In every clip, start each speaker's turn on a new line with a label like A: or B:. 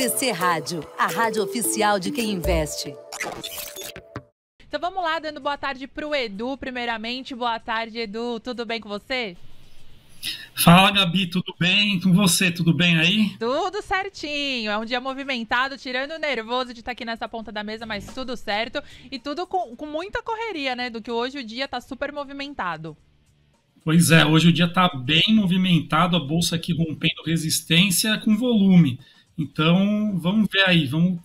A: BTC Rádio, a rádio oficial de quem investe.
B: Então vamos lá, dando boa tarde pro Edu, primeiramente. Boa tarde, Edu. Tudo bem com você?
C: Fala, Gabi, tudo bem? Com você, tudo bem aí?
B: Tudo certinho. É um dia movimentado, tirando o nervoso de estar aqui nessa ponta da mesa, mas tudo certo. E tudo com muita correria, né? Do que hoje o dia tá super movimentado.
C: Pois é, hoje o dia tá bem movimentado, a bolsa aqui rompendo resistência com volume. Então, vamos ver aí, vamos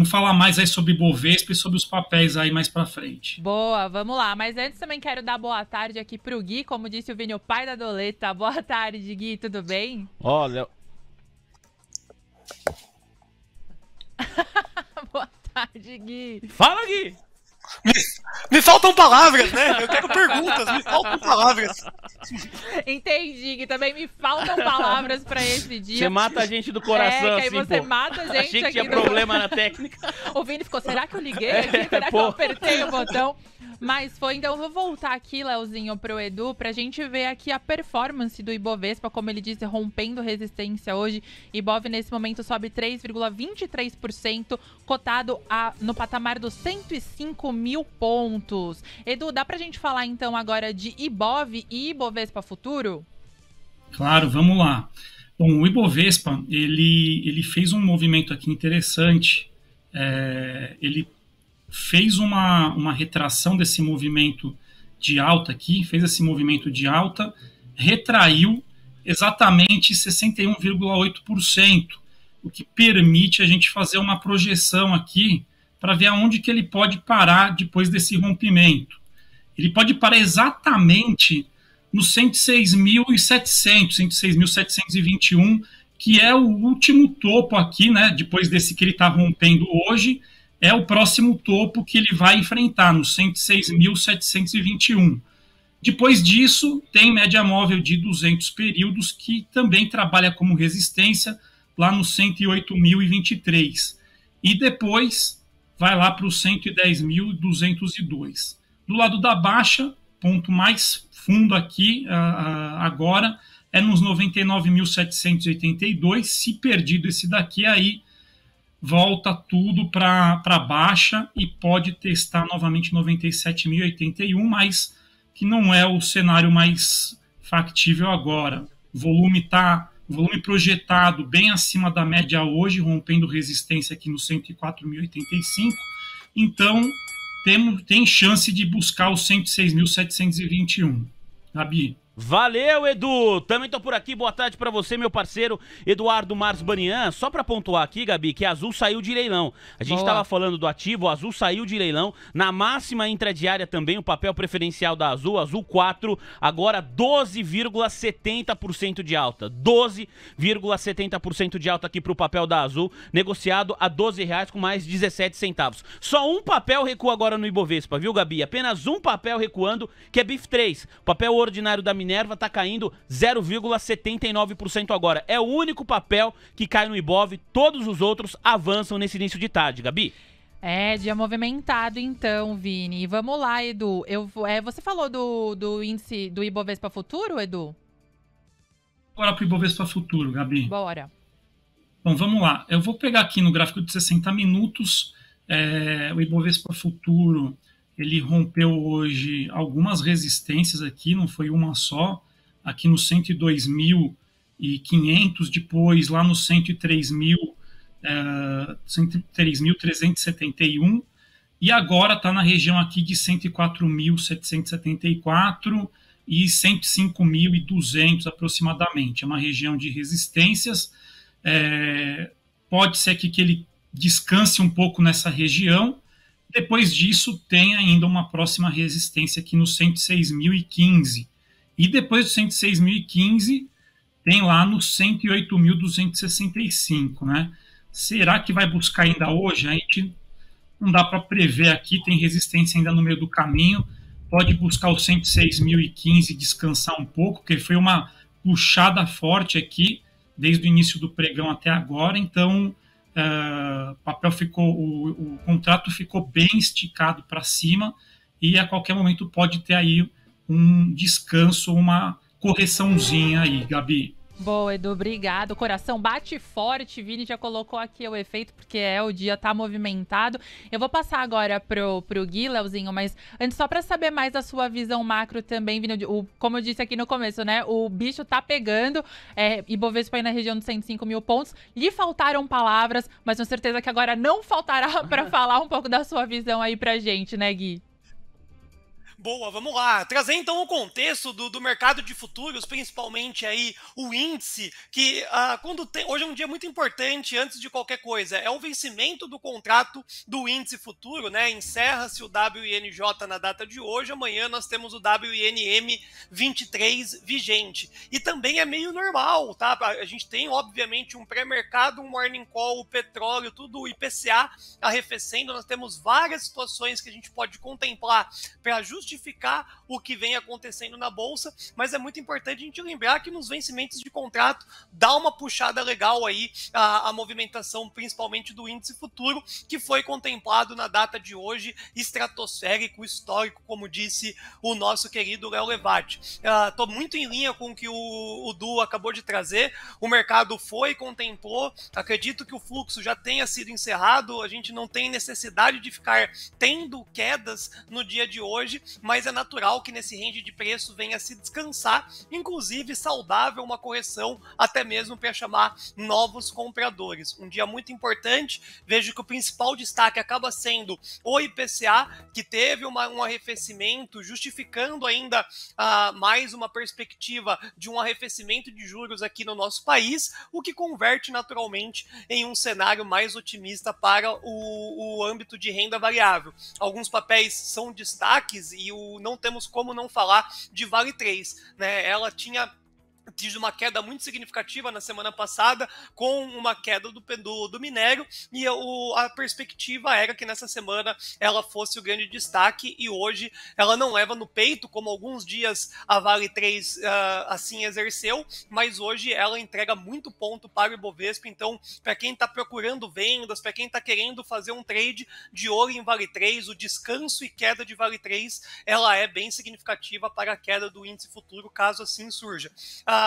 C: falar mais aí sobre Bovespa e sobre os papéis aí mais pra frente.
B: Boa, vamos lá. Mas antes também quero dar boa tarde aqui pro Gui, como disse o Vini, o pai da Doleta. Boa tarde, Gui, tudo bem?
D: Olha...
B: Boa tarde, Gui.
D: Fala, Gui!
E: Me faltam palavras, né? Eu quero perguntas, me faltam palavras.
B: Entendi, que também me faltam palavras pra esse dia.
D: Você mata a gente do coração,
B: que aí
D: assim,
B: você
D: pô.
B: mata a gente
D: Achei que
B: aqui
D: tinha
B: do...
D: problema na técnica.
B: O Vini ficou, será que eu liguei aqui? Será que eu
D: pô.
B: apertei o botão? Mas foi, então eu vou voltar aqui, Leozinho, pro Edu, pra gente ver aqui a performance do Ibovespa, como ele disse, rompendo resistência hoje. Ibov nesse momento sobe 3,23%, cotado no patamar dos 105 mil pontos. Edu, dá pra gente falar então agora de Ibov e Ibovespa Futuro?
C: Claro, vamos lá. Bom, o Ibovespa, ele fez um movimento aqui interessante. Ele fez uma retração desse movimento de alta aqui, fez esse movimento de alta, retraiu exatamente 61,8%, o que permite a gente fazer uma projeção aqui para ver aonde que ele pode parar depois desse rompimento. Ele pode parar exatamente nos 106.700, 106.721, que é o último topo aqui, né, depois desse que ele está rompendo hoje, é o próximo topo que ele vai enfrentar, no 106.721. Depois disso, tem média móvel de 200 períodos, que também trabalha como resistência, lá no 108.023. E depois vai lá para os 110.202. Do lado da baixa, ponto mais fundo aqui, agora, é nos 99.782. Se perdido esse daqui, aí volta tudo para baixa e pode testar novamente 97.081, mas que não é o cenário mais factível agora. O volume projetado bem acima da média hoje, rompendo resistência aqui no 104.085. Então, tem chance de buscar os 106.721. Gabi.
D: Valeu, Edu! Também tô por aqui, boa tarde pra você, meu parceiro Eduardo Mars Banian. Só pra pontuar aqui, Gabi, que a Azul saiu de leilão. A gente tava falando do ativo, a Azul saiu de leilão. Na máxima intradiária também, o papel preferencial da Azul, Azul 4, agora 12,70% de alta. 12,70% de alta aqui pro papel da Azul, negociado a R$12 com mais 17 centavos. Só um papel recua agora no Ibovespa, viu, Gabi? Apenas um papel recuando, que é BIF3. O papel ordinário da Minerva tá caindo 0,79% agora. É o único papel que cai no Ibov, todos os outros avançam nesse início de tarde, Gabi.
B: Dia movimentado então, Vini. Vamos lá, Edu. Você falou do índice do Ibovespa Futuro, Edu?
C: Bora pro Ibovespa Futuro, Gabi.
B: Bora.
C: Bom, vamos lá. Eu vou pegar aqui no gráfico de 60 minutos, o Ibovespa Futuro. Ele rompeu hoje algumas resistências aqui, não foi uma só, aqui no 102.500, depois lá no 103.371, e agora está na região aqui de 104.774 e 105.200 aproximadamente. É uma região de resistências. Pode ser que ele descanse um pouco nessa região. Depois disso, tem ainda uma próxima resistência aqui no 106.015. E depois do 106.015, tem lá no 108.265, né? Será que vai buscar ainda hoje? A gente não dá para prever aqui, tem resistência ainda no meio do caminho. Pode buscar o 106.015 e descansar um pouco, porque foi uma puxada forte aqui, desde o início do pregão até agora. Então, o contrato ficou bem esticado para cima e a qualquer momento pode ter aí um descanso, uma correçãozinha aí, Gabi.
B: Boa, Edu, obrigado. O coração bate forte, Vini já colocou aqui o efeito, porque o dia tá movimentado. Eu vou passar agora pro Gui, Leozinho, mas antes só pra saber mais da sua visão macro também, Vini, como eu disse aqui no começo, né, o bicho tá pegando, Ibovespa aí na região dos 105 mil pontos, lhe faltaram palavras, mas tenho certeza que agora não faltará pra falar um pouco da sua visão aí pra gente, né, Gui?
E: Boa, vamos lá. Trazer então o contexto do mercado de futuros, principalmente aí o índice, que hoje é um dia muito importante antes de qualquer coisa. É o vencimento do contrato do índice futuro, né? Encerra-se o WINJ na data de hoje, amanhã nós temos o WINM 23 vigente. E também é meio normal, tá? A gente tem, obviamente, um pré-mercado, um morning call, o petróleo, tudo o IPCA arrefecendo. Nós temos várias situações que a gente pode contemplar para justificar o que vem acontecendo na Bolsa, mas é muito importante a gente lembrar que nos vencimentos de contrato dá uma puxada legal aí a movimentação, principalmente do índice futuro, que foi contemplado na data de hoje, estratosférico, histórico, como disse o nosso querido Léo Levati. Estou muito em linha com o que o Du acabou de trazer, o mercado contemplou, acredito que o fluxo já tenha sido encerrado, a gente não tem necessidade de ficar tendo quedas no dia de hoje, mas é natural que nesse range de preço venha se descansar, inclusive saudável uma correção, até mesmo para chamar novos compradores. Um dia muito importante, vejo que o principal destaque acaba sendo o IPCA, que teve um arrefecimento, justificando ainda mais uma perspectiva de um arrefecimento de juros aqui no nosso país, o que converte naturalmente em um cenário mais otimista para o âmbito de renda variável. Alguns papéis são destaques e não temos como não falar de Vale 3, né? Ela tinha tido uma queda muito significativa na semana passada, com uma queda do minério, e a perspectiva era que nessa semana ela fosse o grande destaque, e hoje ela não leva no peito, como alguns dias a Vale 3 assim exerceu, mas hoje ela entrega muito ponto para o Ibovespa. Então, para quem está procurando vendas, para quem está querendo fazer um trade de olho em Vale 3, o descanso e queda de Vale 3, ela é bem significativa para a queda do índice futuro, caso assim surja.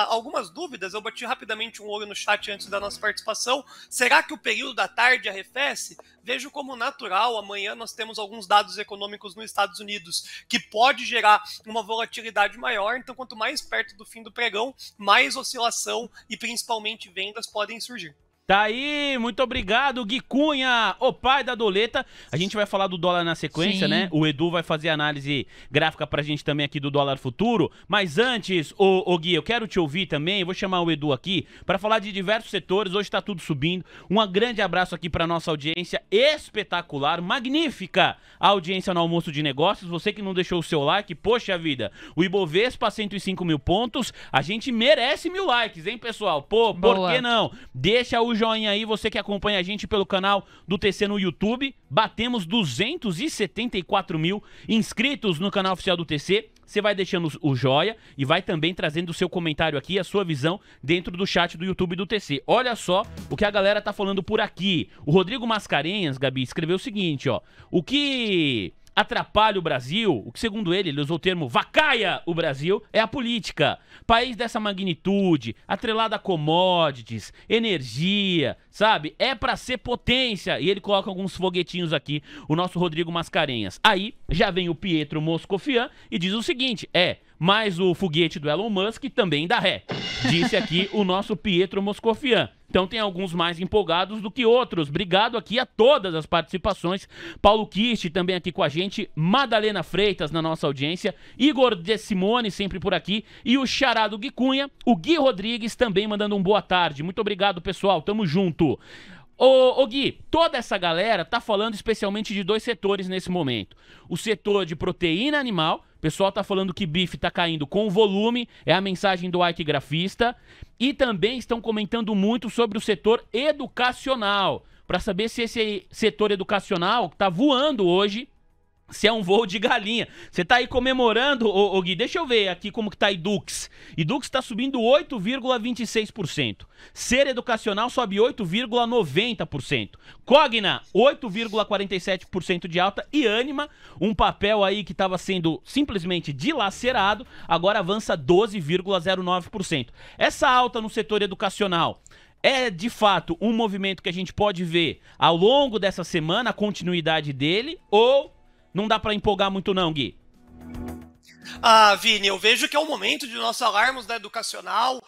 E: Algumas dúvidas, eu bati rapidamente um olho no chat antes da nossa participação. Será que o período da tarde arrefece? Vejo como natural, amanhã nós temos alguns dados econômicos nos Estados Unidos que pode gerar uma volatilidade maior, então quanto mais perto do fim do pregão, mais oscilação e principalmente vendas podem surgir.
D: Tá aí, muito obrigado, Gui Cunha, o pai da doleta. A gente vai falar do dólar na sequência, né? O Edu vai fazer análise gráfica pra gente também aqui do dólar futuro. Mas antes, ô Gui, eu quero te ouvir também. Eu vou chamar o Edu aqui pra falar de diversos setores. Hoje tá tudo subindo. Um grande abraço aqui pra nossa audiência espetacular, magnífica audiência no Almoço de Negócios. Você que não deixou o seu like, poxa vida, o Ibovespa 105 mil pontos. A gente merece 1000 likes, hein, pessoal? Pô, por que não? Deixa o joinha aí, você que acompanha a gente pelo canal do TC no YouTube. Batemos 274 mil inscritos no canal oficial do TC. Você vai deixando o joia e vai também trazendo o seu comentário aqui, a sua visão dentro do chat do YouTube do TC. Olha só o que a galera tá falando por aqui. O Rodrigo Mascarenhas, Gabi, escreveu o seguinte, ó. O que atrapalha o Brasil, o que segundo ele usou o termo vacaia o Brasil, é a política. País dessa magnitude, atrelado a commodities, energia, sabe? É pra ser potência. E ele coloca alguns foguetinhos aqui, o nosso Rodrigo Mascarenhas. Aí já vem o Pietro Moscofian e diz o seguinte, mais o foguete do Elon Musk também dá ré. Disse aqui o nosso Pietro Moscofian. Então tem alguns mais empolgados do que outros. Obrigado aqui a todas as participações. Paulo Kist também aqui com a gente. Madalena Freitas na nossa audiência. Igor De Simone sempre por aqui. E o Charado Gui Cunha. O Gui Rodrigues também mandando um boa tarde. Muito obrigado, pessoal. Tamo junto. Ô Gui, toda essa galera tá falando especialmente de dois setores nesse momento. O setor de proteína animal. O pessoal tá falando que bife tá caindo com volume, é a mensagem do Ike Grafista. E também estão comentando muito sobre o setor educacional, para saber se esse setor educacional tá voando hoje, se é um voo de galinha. Você tá aí comemorando, ô Gui, deixa eu ver aqui como que tá Edux. Edux tá subindo 8,26%. Ser Educacional sobe 8,90%. Cogna, 8,47% de alta. E Ânima, um papel aí que estava sendo simplesmente dilacerado, agora avança 12,09%. Essa alta no setor educacional é, de fato, um movimento que a gente pode ver ao longo dessa semana, a continuidade dele, ou não dá pra empolgar muito não, Gui?
E: Vini, eu vejo que é o momento de nós falarmos da educacional.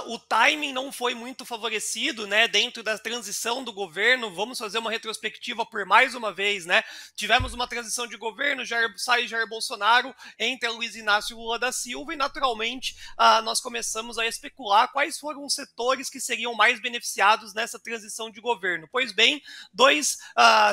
E: O timing não foi muito favorecido, né, dentro da transição do governo. Vamos fazer uma retrospectiva por mais uma vez, né? Tivemos uma transição de governo, sai Jair Bolsonaro, entra Luiz Inácio Lula da Silva e, naturalmente, nós começamos a especular quais foram os setores que seriam mais beneficiados nessa transição de governo. Pois bem, dois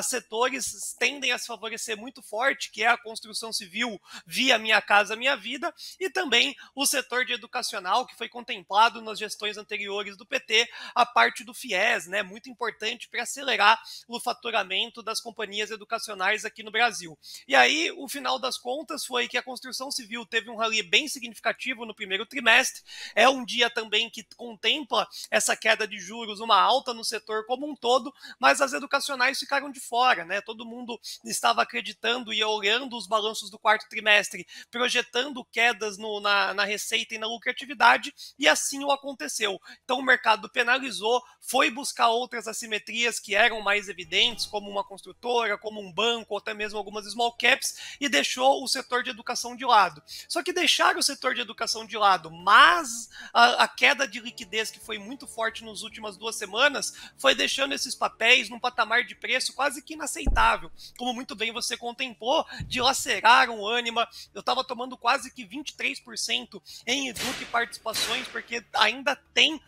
E: setores tendem a se favorecer muito forte, que é a construção civil via Minha Casa Minha Vida, e também o setor de educacional, que foi contemplado nas gestões anteriores do PT, a parte do FIES, né, muito importante para acelerar o faturamento das companhias educacionais aqui no Brasil. E aí, o final das contas foi que a construção civil teve um rally bem significativo no primeiro trimestre, é um dia também que contempla essa queda de juros, uma alta no setor como um todo, mas as educacionais ficaram de fora, né? Todo mundo estava acreditando e olhando os balanços do quarto trimestre, projetando quedas na receita e na lucratividade, e assim o aconteceu. Então o mercado penalizou, foi buscar outras assimetrias que eram mais evidentes, como uma construtora, como um banco, ou até mesmo algumas small caps, e deixou o setor de educação de lado. Só que deixar o setor de educação de lado, mas a queda de liquidez que foi muito forte nas últimas 2 semanas, foi deixando esses papéis num patamar de preço quase que inaceitável. Como muito bem você contemplou, dilaceraram o Ânima. Eu estava tomando quase que 23% em Edu participações, porque ainda tem...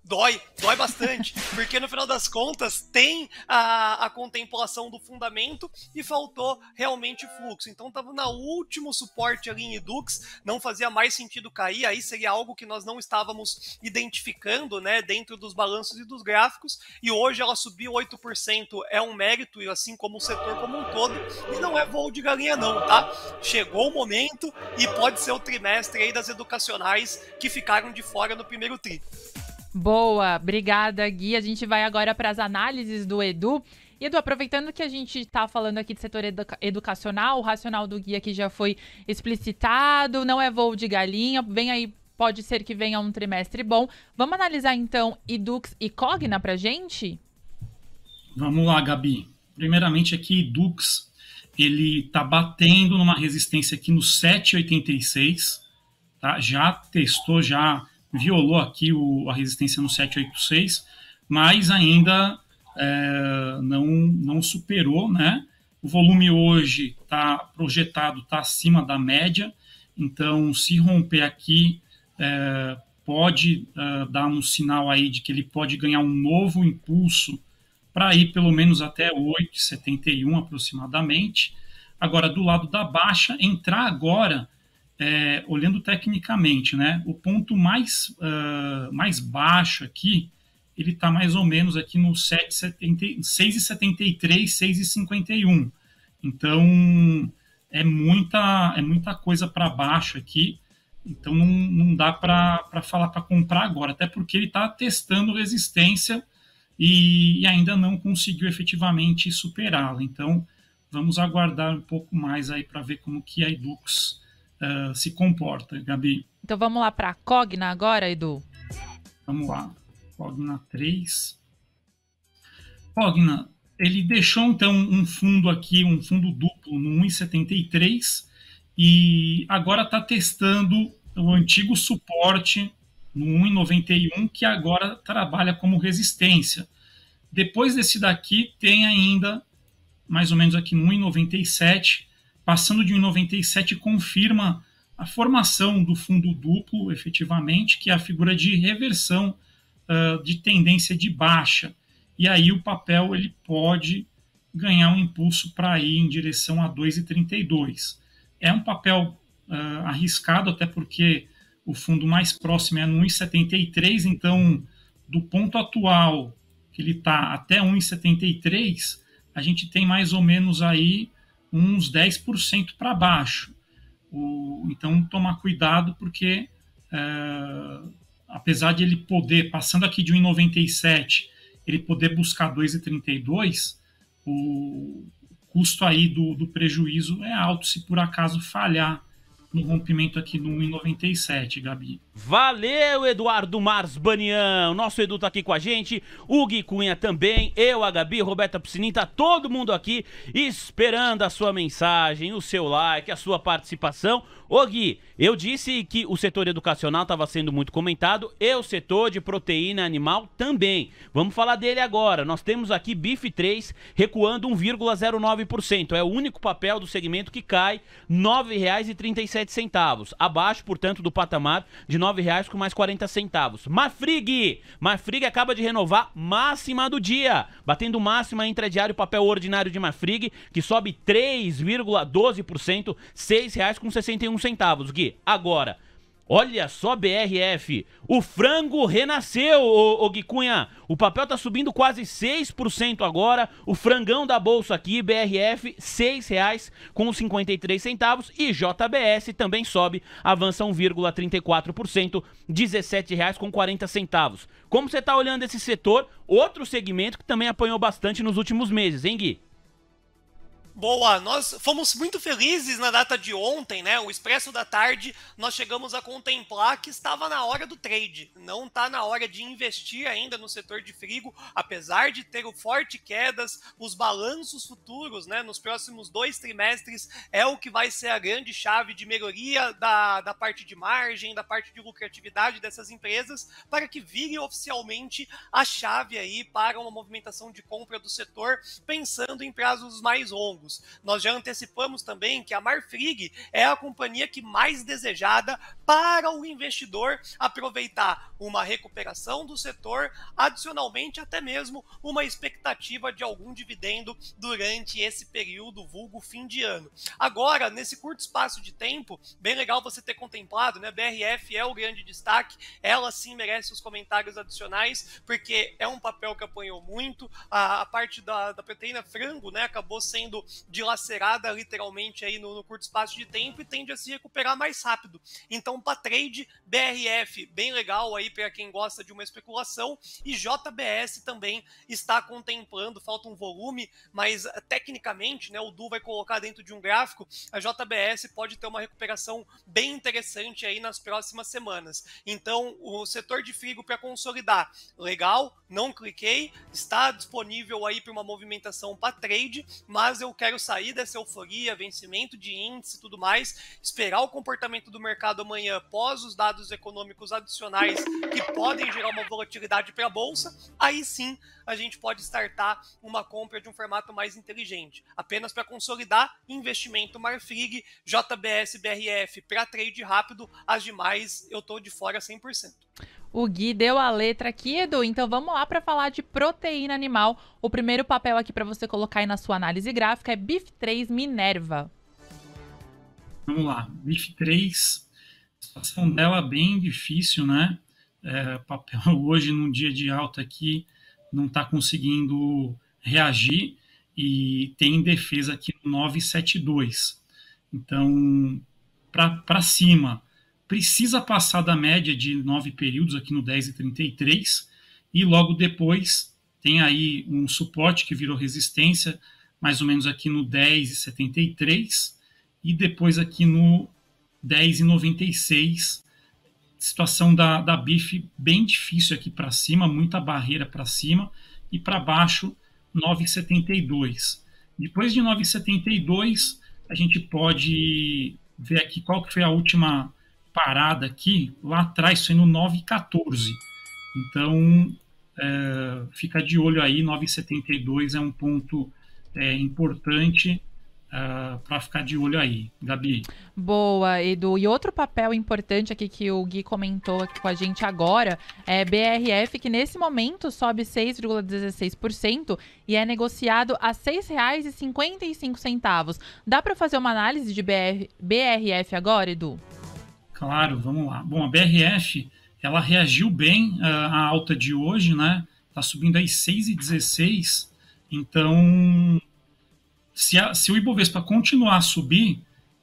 E: Dói bastante, porque no final das contas tem a contemplação do fundamento e faltou realmente fluxo. Então estava no último suporte ali em Edux, não fazia mais sentido cair, aí seria algo que nós não estávamos identificando, né, dentro dos balanços e dos gráficos, e hoje ela subiu 8%, é um mérito, e assim como o setor como um todo, e não é voo de galinha não, tá? Chegou o momento e pode ser o trimestre aí das educacionais que ficaram de fora no primeiro tri.
B: Boa, obrigada, Gui. A gente vai agora para as análises do Edu. E, Edu, aproveitando que a gente está falando aqui de setor educacional, o racional do Gui aqui já foi explicitado, não é voo de galinha, vem aí, pode ser que venha um trimestre bom. Vamos analisar, então, Edux e Cogna para a gente?
C: Vamos lá, Gabi. Primeiramente aqui, Edux, ele está batendo numa resistência aqui no 7,86, tá? Já testou, já violou aqui a resistência no 786, mas ainda não superou, né? O volume hoje está projetado, está acima da média, então se romper aqui, pode dar um sinal aí de que ele pode ganhar um novo impulso para ir pelo menos até 8,71 aproximadamente. Agora, do lado da baixa, entrar agora... olhando tecnicamente, né, o ponto mais baixo aqui, ele está mais ou menos aqui no 6,73, 6,51. Então, é muita coisa para baixo aqui. Então, não dá para falar para comprar agora, até porque ele está testando resistência e ainda não conseguiu efetivamente superá-la. Então, vamos aguardar um pouco mais aí para ver como que a Edux se comporta, Gabi.
B: Então vamos lá para a Cogna agora, Edu?
C: Vamos lá. Cogna 3. Cogna, ele deixou então um fundo aqui, um fundo duplo no 1,73 e agora está testando o antigo suporte no 1,91 que agora trabalha como resistência. Depois desse daqui tem ainda mais ou menos aqui no 1,97. Passando de 1,97 confirma a formação do fundo duplo, efetivamente, que é a figura de reversão de tendência de baixa. E aí o papel ele pode ganhar um impulso para ir em direção a 2,32. É um papel arriscado, até porque o fundo mais próximo é no 1,73, então do ponto atual que ele está até 1,73, a gente tem mais ou menos aí uns 10% para baixo. Então, tomar cuidado, porque apesar de ele poder, passando aqui de 1,97, ele poder buscar 2,32, o custo aí do prejuízo é alto se por acaso falhar no rompimento aqui no 1,97, Gabi.
D: Valeu, Eduardo Marsbanian. O nosso Edu tá aqui com a gente, o Gui Cunha também, eu, a Gabi, Roberta Piscinin, tá todo mundo aqui esperando a sua mensagem, o seu like, a sua participação. Ô Gui, eu disse que o setor educacional estava sendo muito comentado e o setor de proteína animal também. Vamos falar dele agora. Nós temos aqui BIF3 recuando 1,09%. É o único papel do segmento que cai R$ 9,37. Abaixo, portanto, do patamar de R$ 9,00 com mais 40 centavos. Marfrig acaba de renovar máxima do dia, batendo máxima intradiário papel ordinário de Marfrig, que sobe 3,12%, R$ 6,61 centavos. Gui, agora, olha só BRF, o frango renasceu, ô Gui Cunha, o papel tá subindo quase 6% agora, o frangão da bolsa aqui, BRF, R$ 6,53 e JBS também sobe, avança 1,34%, R$ 17,40. Como você tá olhando esse setor, outro segmento que também apanhou bastante nos últimos meses, hein, Gui?
E: Boa, nós fomos muito felizes na data de ontem, né? O Expresso da Tarde, nós chegamos a contemplar que estava na hora do trade. Não está na hora de investir ainda no setor de frigo, apesar de ter forte quedas, os balanços futuros, né? Nos próximos 2 trimestres é o que vai ser a grande chave de melhoria da parte de margem, da parte de lucratividade dessas empresas, para que vire oficialmente a chave aí para uma movimentação de compra do setor, pensando em prazos mais longos. Nós já antecipamos também que a Marfrig é a companhia que mais desejada para o investidor aproveitar uma recuperação do setor, adicionalmente até mesmo uma expectativa de algum dividendo durante esse período vulgo fim de ano. Agora, nesse curto espaço de tempo, bem legal você ter contemplado, né? BRF é o grande destaque, ela sim merece os comentários adicionais, porque é um papel que apanhou muito, a parte da proteína frango, né, acabou sendo dilacerada literalmente aí no curto espaço de tempo e tende a se recuperar mais rápido. Então, para trade, BRF bem legal aí para quem gosta de uma especulação, e JBS também está contemplando, falta um volume, mas tecnicamente, né, o Du vai colocar dentro de um gráfico, a JBS pode ter uma recuperação bem interessante aí nas próximas semanas. Então, o setor de frigo para consolidar, legal, não cliquei, está disponível aí para uma movimentação para trade, mas eu quero sair dessa euforia, vencimento de índice e tudo mais, esperar o comportamento do mercado amanhã após os dados econômicos adicionais que podem gerar uma volatilidade para a bolsa, aí sim a gente pode startar uma compra de um formato mais inteligente. Apenas para consolidar, investimento Marfrig, JBS, BRF para trade rápido, as demais eu tô de fora 100%.
B: O Gui deu a letra aqui, Edu, então vamos lá para falar de proteína animal. O primeiro papel aqui para você colocar aí na sua análise gráfica é BIF3 Minerva.
C: Vamos lá, BIF3, a situação dela bem difícil, né? Papel hoje, num dia de alta aqui, não está conseguindo reagir e tem defesa aqui no 9,72. Então, para cima, precisa passar da média de 9 períodos aqui no 10,33 e logo depois tem aí um suporte que virou resistência, mais ou menos aqui no 10,73 e depois aqui no 10,96. Situação da BIF bem difícil aqui para cima, muita barreira para cima e para baixo 9,72. Depois de 9,72 a gente pode ver aqui qual que foi a última parada aqui, lá atrás foi no 9,14. Então, fica de olho aí, 9,72 é um ponto importante para ficar de olho aí. Gabi.
B: Boa, Edu. E outro papel importante aqui que o Gui comentou aqui com a gente agora é BRF, que nesse momento sobe 6,16% e é negociado a R$ 6,55. Dá para fazer uma análise de BRF agora, Edu?
C: Claro, vamos lá. Bom, a BRF, ela reagiu bem à alta de hoje, né? Tá subindo aí 6,16, então se o Ibovespa continuar a subir,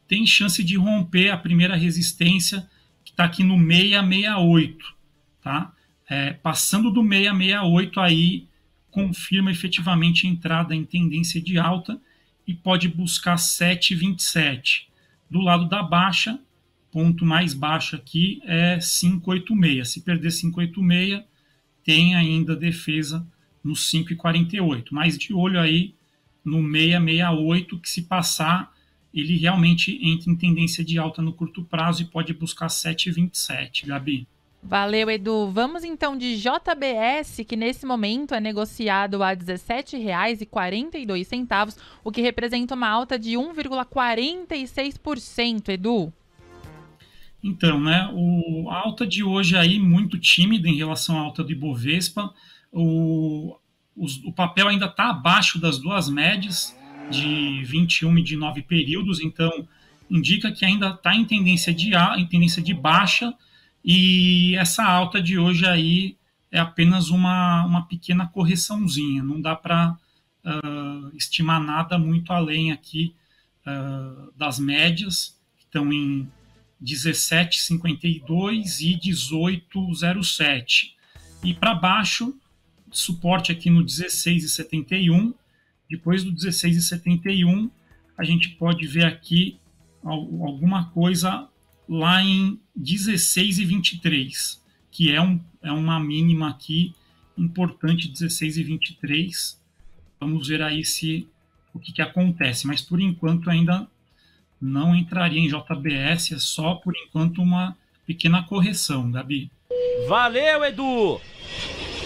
C: tem chance de romper a primeira resistência, que está aqui no 668, tá? Passando do 668, aí confirma efetivamente a entrada em tendência de alta e pode buscar 7,27. Do lado da baixa, ponto mais baixo aqui é 5,86. Se perder 5,86, tem ainda defesa no 5,48. Mas de olho aí no 668, que se passar, ele realmente entra em tendência de alta no curto prazo e pode buscar 7,27, Gabi.
B: Valeu, Edu. Vamos então de JBS, que nesse momento é negociado a R$ 17,42, o que representa uma alta de 1,46%, Edu.
C: Então, né, a alta de hoje aí muito tímida em relação à alta do Ibovespa. O papel ainda está abaixo das duas médias de 21 e de 9 períodos, então indica que ainda está em tendência de baixa, e essa alta de hoje aí é apenas uma pequena correçãozinha, não dá para estimar nada muito além aqui das médias, que estão em 17,52 e 18,07. E para baixo, suporte aqui no 16,71. Depois do 16,71, a gente pode ver aqui alguma coisa lá em 16,23, que é uma mínima aqui importante, 16,23. Vamos ver aí o que acontece, mas por enquanto ainda não entraria em JBS, é só por enquanto uma pequena correção, Gabi.
D: Valeu, Edu!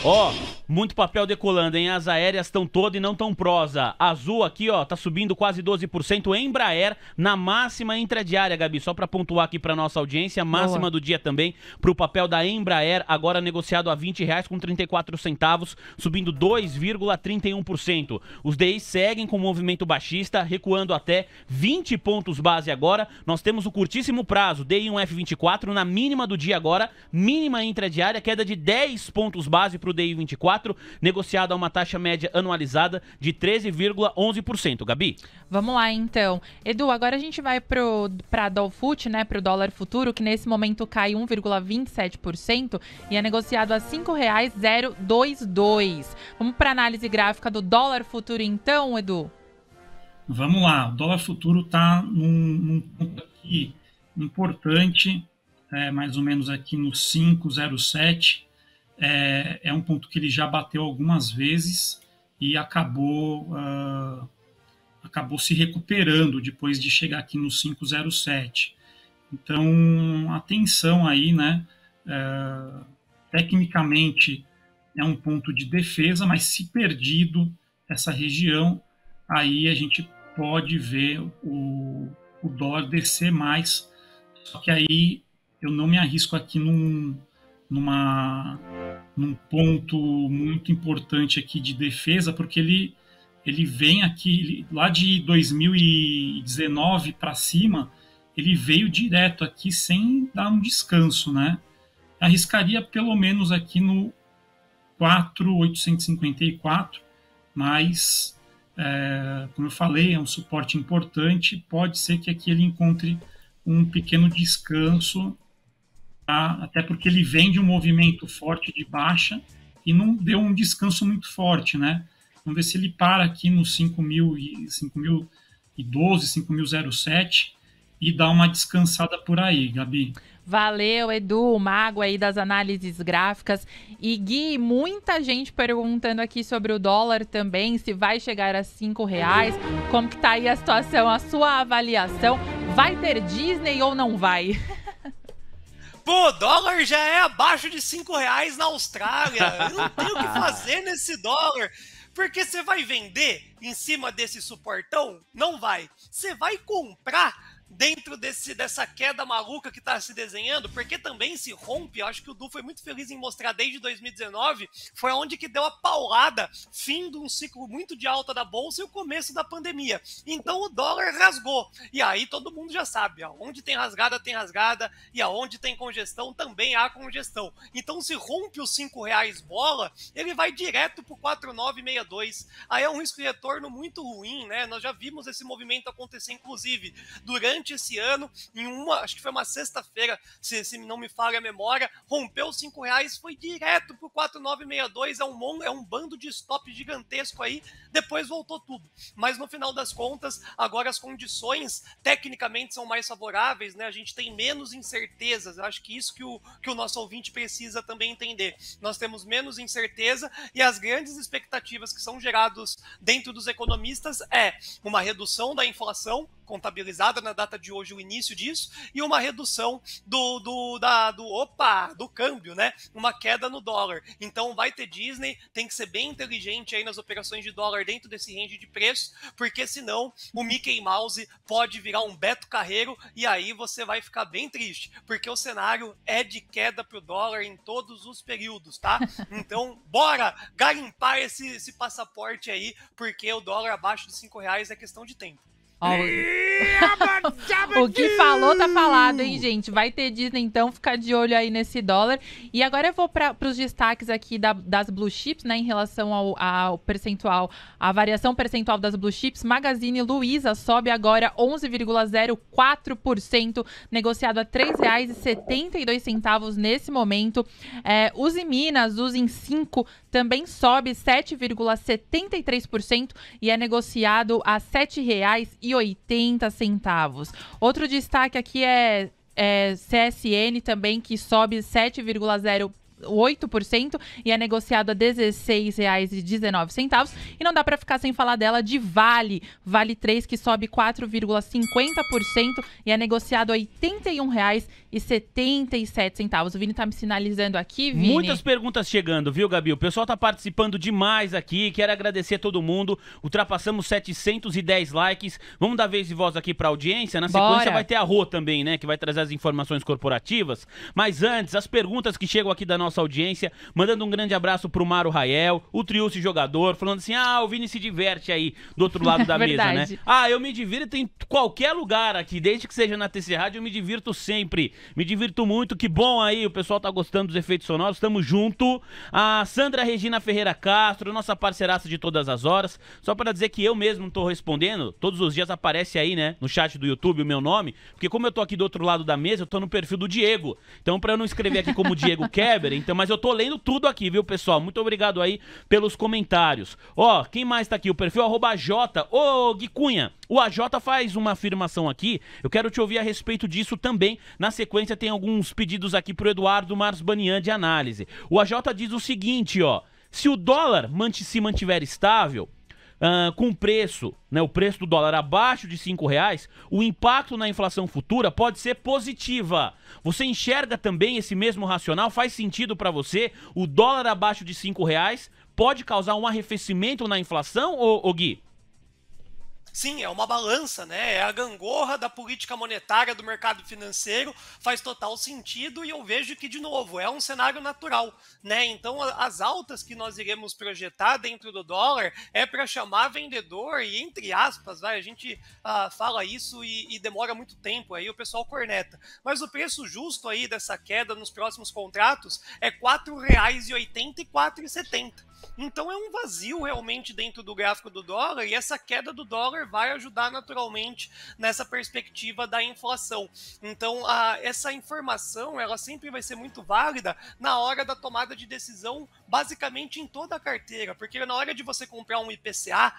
D: Ó, muito papel decolando, hein? As aéreas estão todas e não tão prosa. Azul aqui, ó, tá subindo quase 12%. Embraer na máxima intradiária, Gabi. Só para pontuar aqui para nossa audiência, máxima do dia também para o papel da Embraer, agora negociado a R$ 20,34, subindo 2,31%. Os DIs seguem com movimento baixista, recuando até 20 pontos base agora. Nós temos o curtíssimo prazo, DI 1F24, na mínima do dia agora, mínima intradiária, queda de 10 pontos base para o DI 24, negociado a uma taxa média anualizada de 13,11%. Gabi?
B: Vamos lá, então. Edu, agora a gente vai para Dolfut, né, para o dólar futuro, que nesse momento cai 1,27% e é negociado a R$ 5,022. Vamos para a análise gráfica do dólar futuro, então, Edu?
C: Vamos lá. O dólar futuro está num ponto aqui importante, mais ou menos aqui no 5,07. É um ponto que ele já bateu algumas vezes e acabou se recuperando depois de chegar aqui no 5,07. Então, atenção aí, né? Tecnicamente é um ponto de defesa, mas se perdido essa região, aí a gente pode ver o dólar descer mais. Só que aí eu não me arrisco aqui num ponto muito importante aqui de defesa, porque ele vem aqui, lá de 2019 para cima, ele veio direto aqui sem dar um descanso, né? Arriscaria pelo menos aqui no 4.854, mas, como eu falei, é um suporte importante, pode ser que aqui ele encontre um pequeno descanso, até porque ele vem de um movimento forte de baixa e não deu um descanso muito forte, né? Vamos ver se ele para aqui no 5.012, 5.007 e dá uma descansada por aí, Gabi.
B: Valeu, Edu, o mago aí das análises gráficas. E Gui, muita gente perguntando aqui sobre o dólar também, se vai chegar a R$ 5,00, como que tá aí a situação, a sua avaliação, vai ter Disney ou não vai?
E: Pô, dólar já é abaixo de R$5 na Austrália. Eu não tenho o que fazer nesse dólar. Porque você vai vender em cima desse suportão? Não vai. Você vai comprar dentro dessa queda maluca que está se desenhando, porque também se rompe, eu acho que o Du foi muito feliz em mostrar desde 2019, foi onde que deu a paulada, fim de um ciclo muito de alta da Bolsa e o começo da pandemia. Então o dólar rasgou, e aí todo mundo já sabe, onde tem rasgada, e aonde tem congestão, também há congestão. Então se rompe os R$5 bola, ele vai direto para o 4,962, aí é um risco de retorno muito ruim, né? Nós já vimos esse movimento acontecer, inclusive, durante esse ano, acho que foi uma sexta-feira, se não me falha a memória, rompeu os R$5, foi direto pro 4,962, é um bando de stop gigantesco aí, depois voltou tudo. Mas no final das contas, agora as condições tecnicamente são mais favoráveis, né? A gente tem menos incertezas, eu acho que isso que o nosso ouvinte precisa também entender. Nós temos menos incerteza e as grandes expectativas que são geradas dentro dos economistas é uma redução da inflação, contabilizada na data de hoje, o início disso, e uma redução do câmbio, né? Uma queda no dólar. Então vai ter Disney, tem que ser bem inteligente aí nas operações de dólar dentro desse range de preço, porque senão o Mickey Mouse pode virar um Beto Carreiro e aí você vai ficar bem triste, porque o cenário é de queda pro dólar em todos os períodos, tá? Então bora garimpar esse passaporte aí, porque o dólar abaixo de R$5 é questão de tempo.
B: O que falou, tá falado, hein, gente? Vai ter Disney, então, fica de olho aí nesse dólar. E agora eu vou para os destaques aqui das Blue Chips, né, em relação ao percentual, a variação percentual das Blue Chips. Magazine Luiza sobe agora 11,04%, negociado a R$ 3,72 nesse momento. Uzi Minas, Uzi em 5, também sobe 7,73% e é negociado a R$ 7,80. Outro destaque aqui é CSN também, que sobe 7,08% e é negociado a R$ 16,19. E não dá para ficar sem falar dela de Vale 3, que sobe 4,50% e é negociado a R$ 81,77. O Vini tá me sinalizando aqui, Vini.
D: Muitas perguntas chegando, viu, Gabi? O pessoal tá participando demais aqui. Quero agradecer a todo mundo. Ultrapassamos 710 likes. Vamos dar vez e voz aqui pra audiência. Na sequência vai ter a Rô também, né? Que vai trazer as informações corporativas. Mas antes, as perguntas que chegam aqui da nossa audiência. Mandando um grande abraço pro Mário Rael, o Triúcio Jogador, falando assim, o Vini se diverte aí do outro lado da mesa, né? Eu me divirto em qualquer lugar aqui, desde que seja na TC Rádio, eu me divirto sempre. Me divirto muito, que bom aí, o pessoal tá gostando dos efeitos sonoros, tamo junto. A Sandra Regina Ferreira Castro, nossa parceiraça de todas as horas, só para dizer que eu mesmo tô respondendo, todos os dias aparece aí, né, no chat do YouTube o meu nome, porque como eu tô aqui do outro lado da mesa, eu tô no perfil do Diego, então pra eu não escrever aqui como Diego Keber, então, mas eu tô lendo tudo aqui, viu, pessoal? Muito obrigado aí pelos comentários. Quem mais tá aqui? O perfil @AJ. Gui Cunha, o AJ faz uma afirmação aqui, eu quero te ouvir a respeito disso também. Na sequência tem alguns pedidos aqui pro Eduardo Marsbanian de análise. O AJ diz o seguinte, se o dólar se mantiver estável, com o preço do dólar abaixo de R$5, o impacto na inflação futura pode ser positiva. Você enxerga também esse mesmo racional? Faz sentido para você? O dólar abaixo de R$5 pode causar um arrefecimento na inflação, ô Gui?
E: Sim, é uma balança, né? É a gangorra da política monetária do mercado financeiro, faz total sentido e eu vejo que, de novo, é um cenário natural, né? Então, as altas que nós iremos projetar dentro do dólar é para chamar vendedor e, entre aspas, a gente fala isso e demora muito tempo, aí o pessoal corneta. Mas o preço justo aí dessa queda nos próximos contratos é R$ 4,80 e R$ 4,70. Então é um vazio realmente dentro do gráfico do dólar e essa queda do dólar vai ajudar naturalmente nessa perspectiva da inflação. Então essa informação ela sempre vai ser muito válida na hora da tomada de decisão, basicamente em toda a carteira, porque na hora de você comprar um IPCA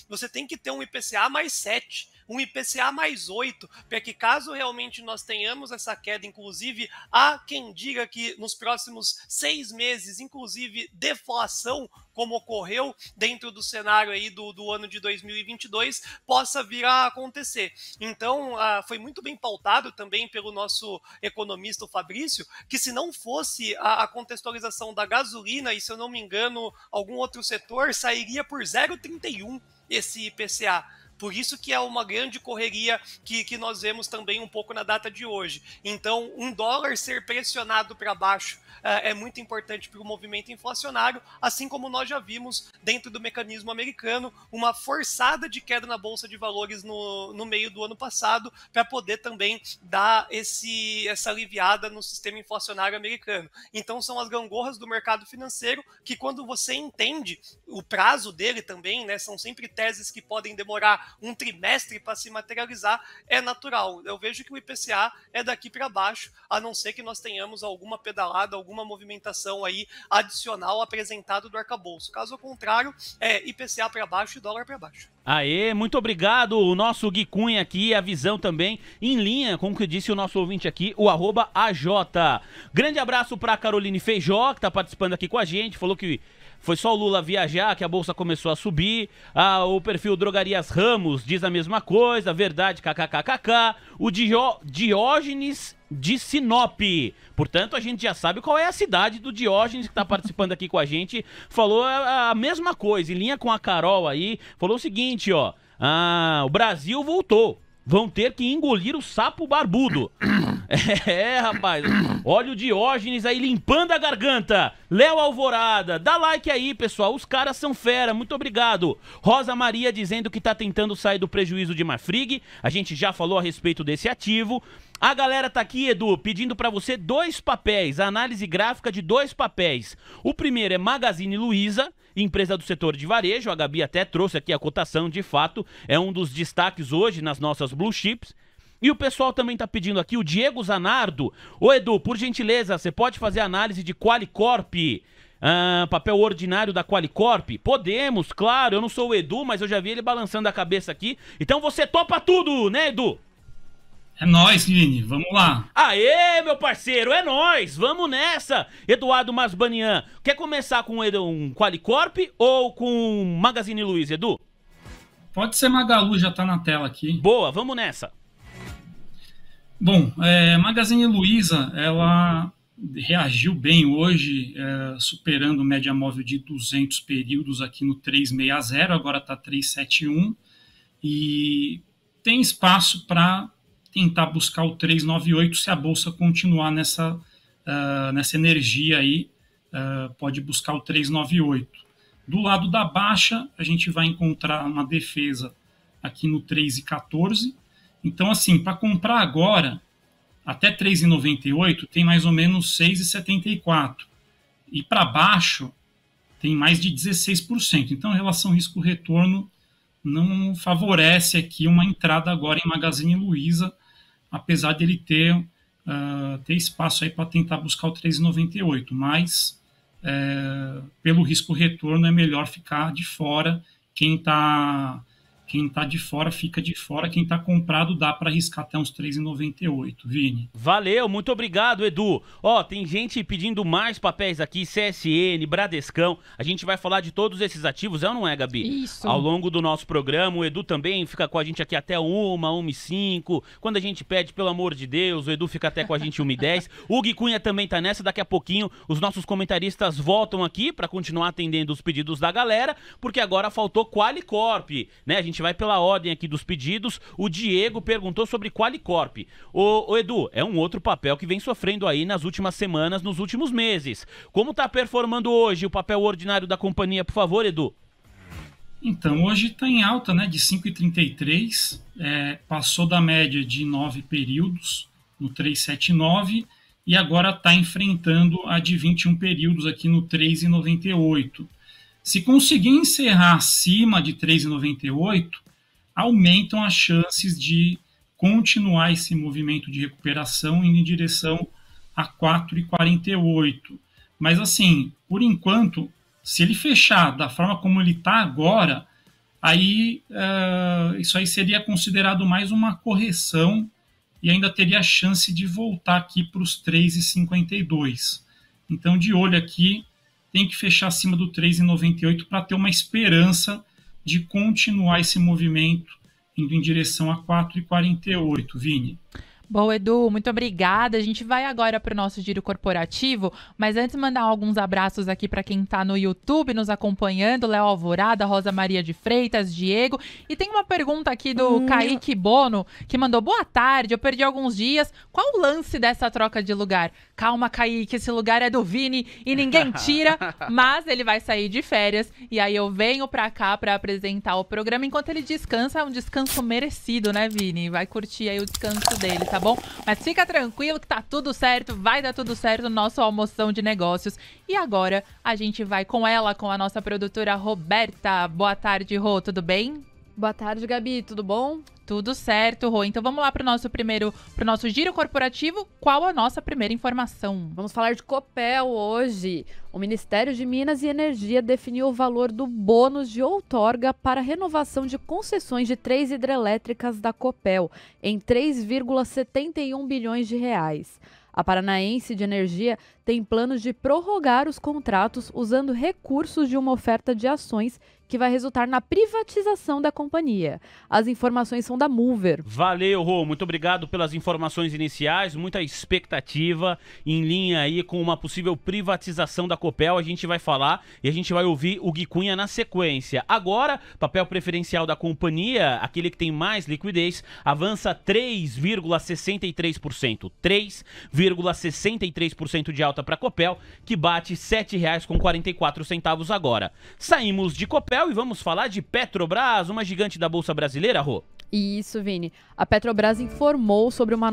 E: você tem que ter um IPCA mais 7, um IPCA mais 8, para que caso realmente nós tenhamos essa queda, inclusive há quem diga que nos próximos 6 meses, inclusive deflação, como ocorreu dentro do cenário aí do ano de 2022, possa vir a acontecer. Então, foi muito bem pautado também pelo nosso economista, o Fabrício, que se não fosse a contextualização da gasolina, e se eu não me engano, algum outro setor, sairia por 0,31 esse IPCA. Por isso que é uma grande correria que nós vemos também um pouco na data de hoje. Então, um dólar ser pressionado para baixo é muito importante para o movimento inflacionário, assim como nós já vimos dentro do mecanismo americano uma forçada de queda na Bolsa de Valores no meio do ano passado para poder também dar essa aliviada no sistema inflacionário americano. Então são as gangorras do mercado financeiro que, quando você entende o prazo dele também, né, são sempre teses que podem demorar um trimestre para se materializar, é natural. Eu vejo que o IPCA é daqui para baixo, a não ser que nós tenhamos alguma pedalada, alguma movimentação aí adicional apresentado do arcabouço. Caso contrário, é IPCA para baixo e dólar para baixo.
D: Aê, muito obrigado, o nosso Gui Cunha aqui, a visão também em linha com o que disse o nosso ouvinte aqui, o @AJ. Grande abraço para Caroline Feijó, que tá participando aqui com a gente, falou que foi só o Lula viajar que a bolsa começou a subir. O perfil Drogarias Ramos diz a mesma coisa, verdade, kkkk. O Diógenes de Sinop. Portanto, a gente já sabe qual é a cidade do Diógenes que está participando aqui com a gente. Falou a mesma coisa, em linha com a Carol aí. Falou o seguinte, ó. O Brasil voltou. Vão ter que engolir o sapo barbudo. Rapaz. Olha o Diógenes aí limpando a garganta. Léo Alvorada. Dá like aí, pessoal. Os caras são fera. Muito obrigado. Rosa Maria dizendo que tá tentando sair do prejuízo de Marfrig. A gente já falou a respeito desse ativo. A galera tá aqui, Edu, pedindo pra você 2 papéis, a análise gráfica de 2 papéis. O primeiro é Magazine Luiza, empresa do setor de varejo. A Gabi até trouxe aqui a cotação, de fato, é um dos destaques hoje nas nossas blue chips. E o pessoal também tá pedindo aqui, o Diego Zanardo. Ô Edu, por gentileza, você pode fazer análise de Qualicorp? Papel ordinário da Qualicorp? Podemos, claro, eu não sou o Edu, mas eu já vi ele balançando a cabeça aqui. Então você topa tudo, né, Edu?
C: É nóis, Vini, vamos lá.
D: Aê, meu parceiro, é nóis, vamos nessa. Eduardo Masbanian, quer começar com um Qualicorp ou com Magazine Luiza, Edu?
C: Pode ser Magalu, já tá na tela aqui.
D: Boa, vamos nessa.
C: Bom, Magazine Luiza, ela reagiu bem hoje, superando média móvel de 200 períodos aqui no 360, agora está 371, e tem espaço para tentar buscar o 398 se a bolsa continuar nessa energia aí, pode buscar o 398. Do lado da baixa, a gente vai encontrar uma defesa aqui no 3,14. Então, assim, para comprar agora, até 3,98 tem mais ou menos 6,74. E para baixo tem mais de 16%. Então, a relação risco-retorno não favorece aqui uma entrada agora em Magazine Luiza, apesar dele ter espaço aí para tentar buscar o 3,98. Mas, pelo risco-retorno, é melhor ficar de fora. Quem está de fora, fica de fora. Quem está comprado, dá para arriscar até uns 3,98, Vini.
D: Valeu, muito obrigado, Edu. Ó, tem gente pedindo mais papéis aqui, CSN, Bradescão. A gente vai falar de todos esses ativos, é ou não é, Gabi?
B: Isso.
D: Ao longo do nosso programa, o Edu também fica com a gente aqui até 1h05. Quando a gente pede, pelo amor de Deus, o Edu fica até com a gente 1h10. O Gui Cunha também tá nessa, daqui a pouquinho os nossos comentaristas voltam aqui para continuar atendendo os pedidos da galera, porque agora faltou Qualicorp, né? A gente vai pela ordem aqui dos pedidos. O Diego perguntou sobre Qualicorp. Ô Edu, é um outro papel que vem sofrendo aí nas últimas semanas, nos últimos meses. Como tá performando hoje o papel ordinário da companhia, por favor, Edu?
C: Então, hoje está em alta, né, de 5,33, passou da média de 9 períodos no 3,79 e agora está enfrentando a de 21 períodos aqui no 3,98. Se conseguir encerrar acima de 3,98, aumentam as chances de continuar esse movimento de recuperação indo em direção a 4,48. Mas assim, por enquanto, se ele fechar da forma como ele está agora, aí isso aí seria considerado mais uma correção e ainda teria a chance de voltar aqui para os 3,52. Então, de olho aqui, tem que fechar acima do 3,98 para ter uma esperança de continuar esse movimento indo em direção a 4,48, Vini.
B: Bom, Edu, muito obrigada. A gente vai agora para o nosso giro corporativo, mas antes mandar alguns abraços aqui para quem está no YouTube nos acompanhando, Léo Alvorada, Rosa Maria de Freitas, Diego. E tem uma pergunta aqui do Kaique Bono, que mandou: boa tarde, eu perdi alguns dias. Qual o lance dessa troca de lugar? Calma, Kaique, esse lugar é do Vini e ninguém tira, mas ele vai sair de férias e aí eu venho para cá para apresentar o programa enquanto ele descansa. É um descanso merecido, né, Vini? Vai curtir aí o descanso dele, tá bom? Mas fica tranquilo que tá tudo certo, vai dar tudo certo no nosso Almoção de Negócios. E agora a gente vai com ela, com a nossa produtora Roberta. Boa tarde, Rô, tudo bem?
F: Boa tarde, Gabi, tudo bom?
B: Tudo certo, Rô. Então vamos lá pro nosso giro corporativo. Qual a nossa primeira informação?
F: Vamos falar de Copel hoje. O Ministério de Minas e Energia definiu o valor do bônus de outorga para renovação de concessões de 3 hidrelétricas da Copel em 3,71 bilhões de reais. A Paranaense de Energia tem planos de prorrogar os contratos usando recursos de uma oferta de ações que vai resultar na privatização da companhia. As informações são da Mover.
D: Valeu, Rô. Muito obrigado pelas informações iniciais. Muita expectativa em linha aí com uma possível privatização da Copel. A gente vai falar e a gente vai ouvir o Gui Cunha na sequência. Agora, papel preferencial da companhia, aquele que tem mais liquidez, avança 3,63%. 3,63% de alta para a Copel, que bate R$ 7,44 agora. Saímos de Copel e vamos falar de Petrobras, uma gigante da Bolsa Brasileira, Rô.
F: Isso, Vini. A Petrobras informou sobre uma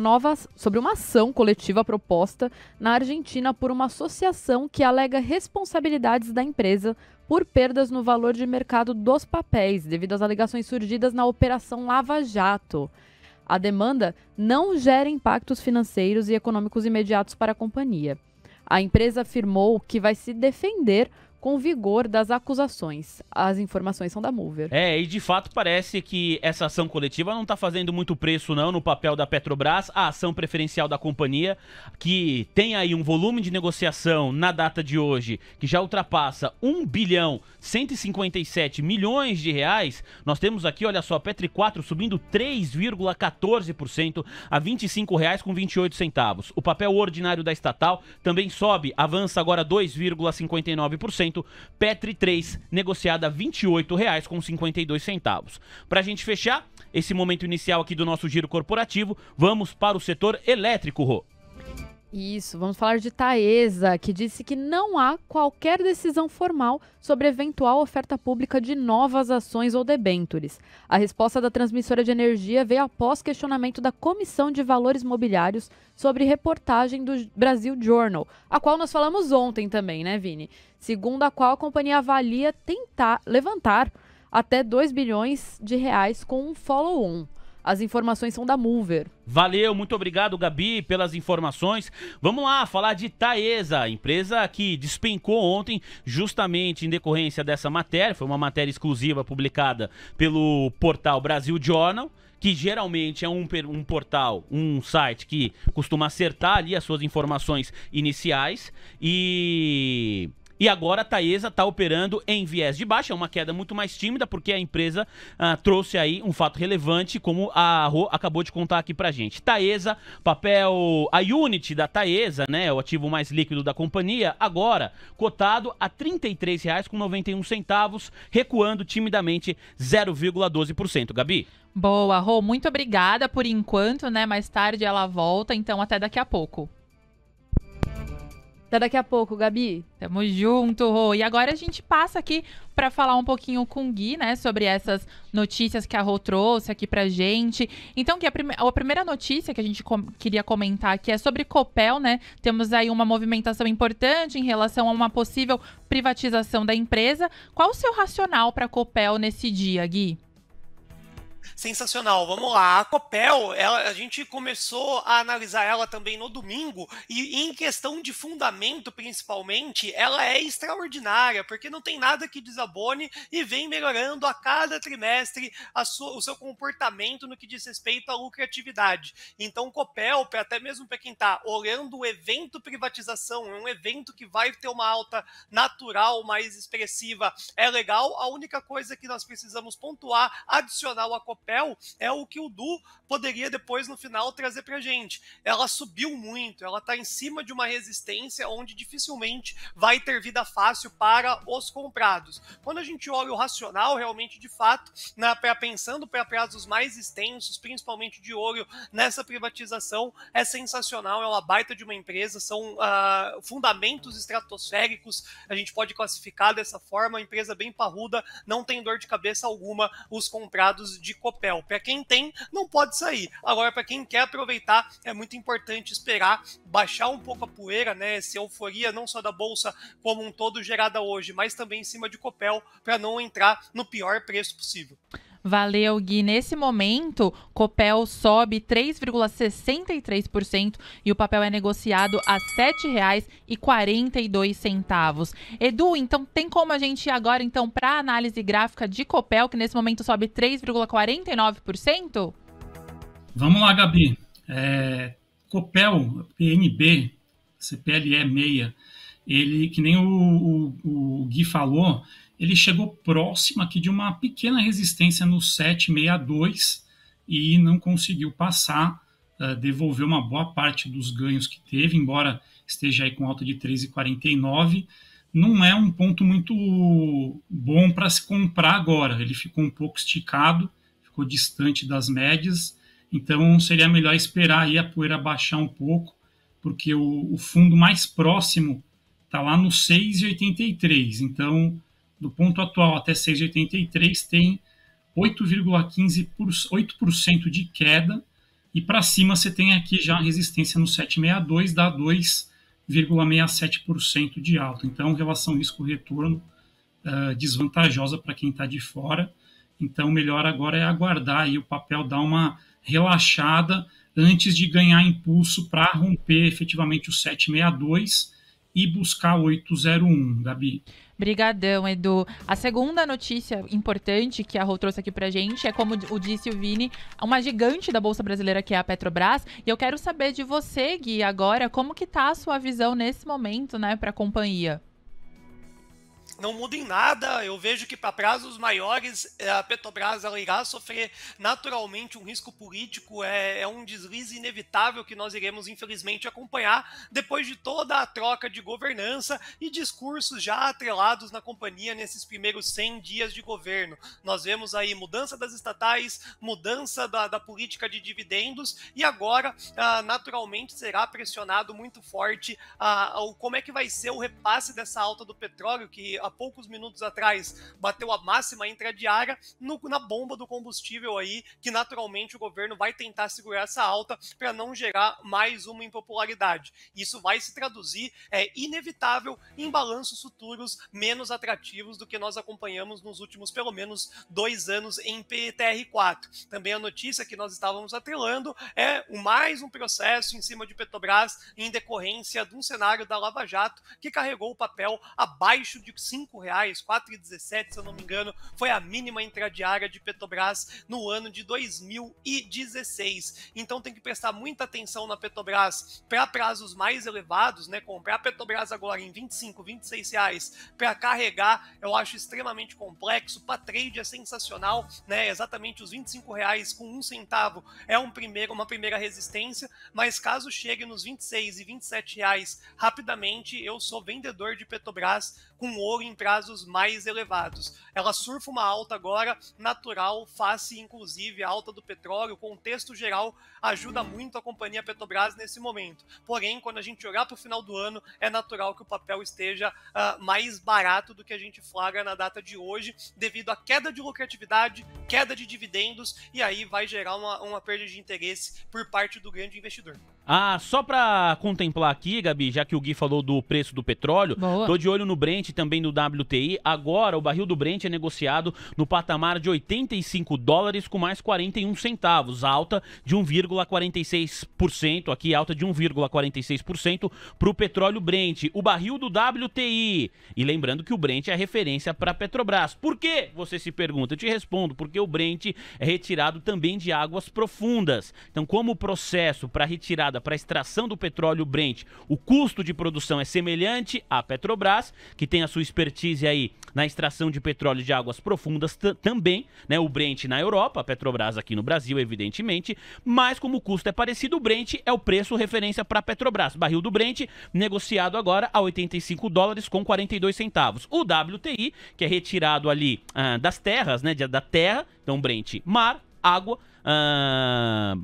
F: ação coletiva proposta na Argentina por uma associação que alega responsabilidades da empresa por perdas no valor de mercado dos papéis, devido às alegações surgidas na Operação Lava Jato. A demanda não gera impactos financeiros e econômicos imediatos para a companhia. A empresa afirmou que vai se defender com vigor das acusações. As informações são da Mover.
D: E de fato parece que essa ação coletiva não está fazendo muito preço não no papel da Petrobras, a ação preferencial da companhia, que tem aí um volume de negociação na data de hoje, que já ultrapassa 1 bilhão 157 milhões de reais. Nós temos aqui, olha só, Petri 4 subindo 3,14% a R$ 25,28. O papel ordinário da estatal também sobe, avança agora 2,59%. Petri 3, negociada a R$ 28,52. Para a gente fechar esse momento inicial aqui do nosso giro corporativo, vamos para o setor elétrico, Rô.
F: Isso, vamos falar de Taesa, que disse que não há qualquer decisão formal sobre eventual oferta pública de novas ações ou debêntures. A resposta da transmissora de energia veio após questionamento da Comissão de Valores Mobiliários sobre reportagem do Brasil Journal, a qual nós falamos ontem também, né, Vini? Segundo a qual a companhia avalia tentar levantar até 2 bilhões de reais com um follow-on. As informações são da Mover.
D: Valeu, muito obrigado, Gabi, pelas informações. Vamos lá, falar de Taesa, empresa que despencou ontem justamente em decorrência dessa matéria. Foi uma matéria exclusiva publicada pelo portal Brasil Journal, que geralmente é um portal, um site que costuma acertar ali as suas informações iniciais. E agora a Taesa está operando em viés de baixa, é uma queda muito mais tímida, porque a empresa trouxe aí um fato relevante, como a Rô acabou de contar aqui pra gente. Taesa, a unit da Taesa, né, o ativo mais líquido da companhia, agora cotado a R$ 33,91, recuando timidamente 0,12%. Gabi?
B: Boa, Rô, muito obrigada por enquanto, né? Mais tarde ela volta, então até daqui a pouco.
F: Até daqui a pouco, Gabi.
B: Tamo junto, Rô. E agora a gente passa aqui para falar um pouquinho com o Gui, né, sobre essas notícias que a Rô trouxe aqui pra gente. Então, que a primeira notícia que a gente queria comentar aqui é sobre Copel, né? Temos aí uma movimentação importante em relação a uma possível privatização da empresa. Qual o seu racional para Copel nesse dia, Gui?
E: Sensacional, vamos lá. A Copel, a gente começou a analisar ela também no domingo e em questão de fundamento, principalmente, ela é extraordinária, porque não tem nada que desabone e vem melhorando a cada trimestre o seu comportamento no que diz respeito à lucratividade. Então, Copel, até mesmo para quem está olhando o evento privatização, é um evento que vai ter uma alta natural, mais expressiva, é legal. A única coisa que nós precisamos pontuar, adicional à Copel, Copel é o que o Du poderia depois no final trazer para a gente. Ela subiu muito, ela está em cima de uma resistência onde dificilmente vai ter vida fácil para os comprados. Quando a gente olha o racional, realmente, de fato, pensando para prazos mais extensos, principalmente de olho nessa privatização, é sensacional, é uma baita de uma empresa, são fundamentos estratosféricos, a gente pode classificar dessa forma, empresa bem parruda, não tem dor de cabeça alguma os comprados de Copel. Para quem tem, não pode sair. Agora, para quem quer aproveitar, é muito importante esperar baixar um pouco a poeira, né? Essa euforia não só da Bolsa como um todo gerada hoje, mas também em cima de Copel, para não entrar no pior preço possível.
B: Valeu, Gui. Nesse momento, Copel sobe 3,63% e o papel é negociado a R$ 7,42. Edu, então tem como a gente ir agora então para a análise gráfica de Copel, que nesse momento sobe 3,49%?
C: Vamos lá, Gabi. Copel, PNB, CPLE 6, ele, que nem o Gui falou, ele chegou próximo aqui de uma pequena resistência no 7,62 e não conseguiu passar, devolveu uma boa parte dos ganhos que teve, embora esteja aí com alta de 3,49. Não é um ponto muito bom para se comprar agora, ele ficou um pouco esticado, ficou distante das médias, então seria melhor esperar aí a poeira baixar um pouco, porque o fundo mais próximo está lá no 6,83, então do ponto atual até 6,83 tem 8,15% de queda, e para cima você tem aqui já a resistência no 7,62, dá 2,67% de alta. Então, relação risco-retorno desvantajosa para quem está de fora. Então, melhor agora é aguardar aí o papel dar uma relaxada antes de ganhar impulso para romper efetivamente o 7,62 e buscar 8,01, Gabi.
B: Brigadão, Edu. A segunda notícia importante que a Rô trouxe aqui pra gente é, como disse o Vini, uma gigante da Bolsa Brasileira, que é a Petrobras. E eu quero saber de você, Gui, agora, como que tá a sua visão nesse momento, né, pra companhia?
E: Não muda em nada, eu vejo que para prazos maiores a Petrobras ela irá sofrer naturalmente um risco político, é um deslize inevitável que nós iremos infelizmente acompanhar depois de toda a troca de governança e discursos já atrelados na companhia nesses primeiros 100 dias de governo. Nós vemos aí mudança das estatais, mudança da política de dividendos e agora naturalmente será pressionado muito forte como é que vai ser o repasse dessa alta do petróleo, que há poucos minutos atrás bateu a máxima intradiária na bomba do combustível aí, que naturalmente o governo vai tentar segurar essa alta para não gerar mais uma impopularidade. Isso vai se traduzir, inevitável, em balanços futuros menos atrativos do que nós acompanhamos nos últimos pelo menos 2 anos em PTR4. Também a notícia que nós estávamos atrelando é mais um processo em cima de Petrobras em decorrência de um cenário da Lava Jato que carregou o papel abaixo de R$ 4,17, se eu não me engano, foi a mínima intradiária de Petrobras no ano de 2016. Então tem que prestar muita atenção na Petrobras para prazos mais elevados, né? Comprar a Petrobras agora em R$ 25, R$ 26 para carregar, eu acho extremamente complexo. Para trade é sensacional, né? Exatamente os R$ 25 com 1 centavo é uma primeira resistência, mas caso chegue nos 26 e 27 reais rapidamente, eu sou vendedor de Petrobras com ouro em prazos mais elevados. Ela surfa uma alta agora natural, face inclusive a alta do petróleo. O contexto geral ajuda muito a companhia Petrobras nesse momento. Porém, quando a gente olhar para o final do ano, é natural que o papel esteja mais barato do que a gente flagra na data de hoje, devido à queda de lucratividade, queda de dividendos, e aí vai gerar uma perda de interesse por parte do grande investidor.
D: Só para contemplar aqui, Gabi, já que o Gui falou do preço do petróleo,
B: Boa.
D: Tô de olho no Brent e também no WTI. Agora, o barril do Brent é negociado no patamar de $85 com mais 41 centavos, alta de 1,46%, aqui alta de 1,46% para o petróleo Brent. O barril do WTI, e lembrando que o Brent é referência para a Petrobras. Por quê? Você se pergunta, eu te respondo, porque o Brent é retirado também de águas profundas. Então, como o processo para retirada utilizada para a extração do petróleo Brent, o custo de produção é semelhante à Petrobras, que tem a sua expertise aí na extração de petróleo de águas profundas também, né? O Brent na Europa, a Petrobras aqui no Brasil, evidentemente, mas como o custo é parecido, o Brent é o preço referência para a Petrobras. Barril do Brent negociado agora a $85,42. O WTI, que é retirado ali das terras, né? Da terra, então Brent, mar, água,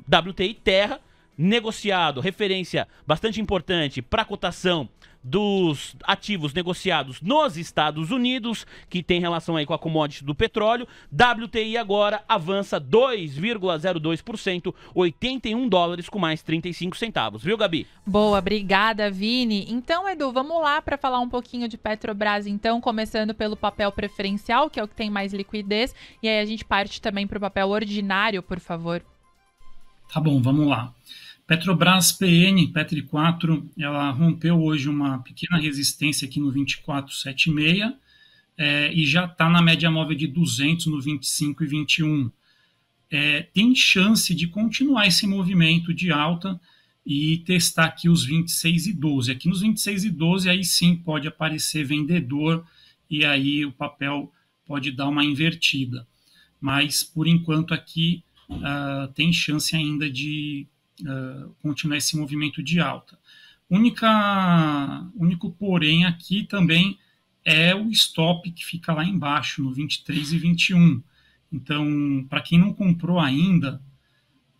D: WTI, terra, negociado, referência bastante importante para a cotação dos ativos negociados nos Estados Unidos, que tem relação aí com a commodity do petróleo. WTI agora avança 2,02%, $81 com mais 35 centavos. Viu, Gabi?
B: Boa, obrigada, Vini. Então, Edu, vamos lá para falar um pouquinho de Petrobras, então, começando pelo papel preferencial, que é o que tem mais liquidez, e aí a gente parte também para o papel ordinário, por favor.
C: Tá bom, vamos lá. Petrobras PN, Petri4, ela rompeu hoje uma pequena resistência aqui no 24,76 e já está na média móvel de 200 no 25,21. Tem chance de continuar esse movimento de alta e testar aqui os 26,12. Aqui nos 26,12 aí sim pode aparecer vendedor e aí o papel pode dar uma invertida. Mas por enquanto aqui tem chance ainda de continuar esse movimento de alta. Único porém aqui também é o stop que fica lá embaixo, no 23,21. Então, para quem não comprou ainda,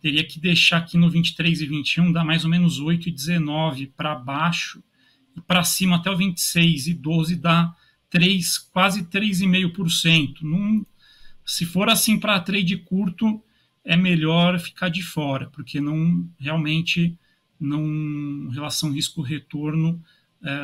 C: teria que deixar aqui no 23,21, dá mais ou menos 8,19 para baixo, e para cima até o 26,12 dá quase 3,5%. Se for assim para trade curto, é melhor ficar de fora, porque realmente relação risco-retorno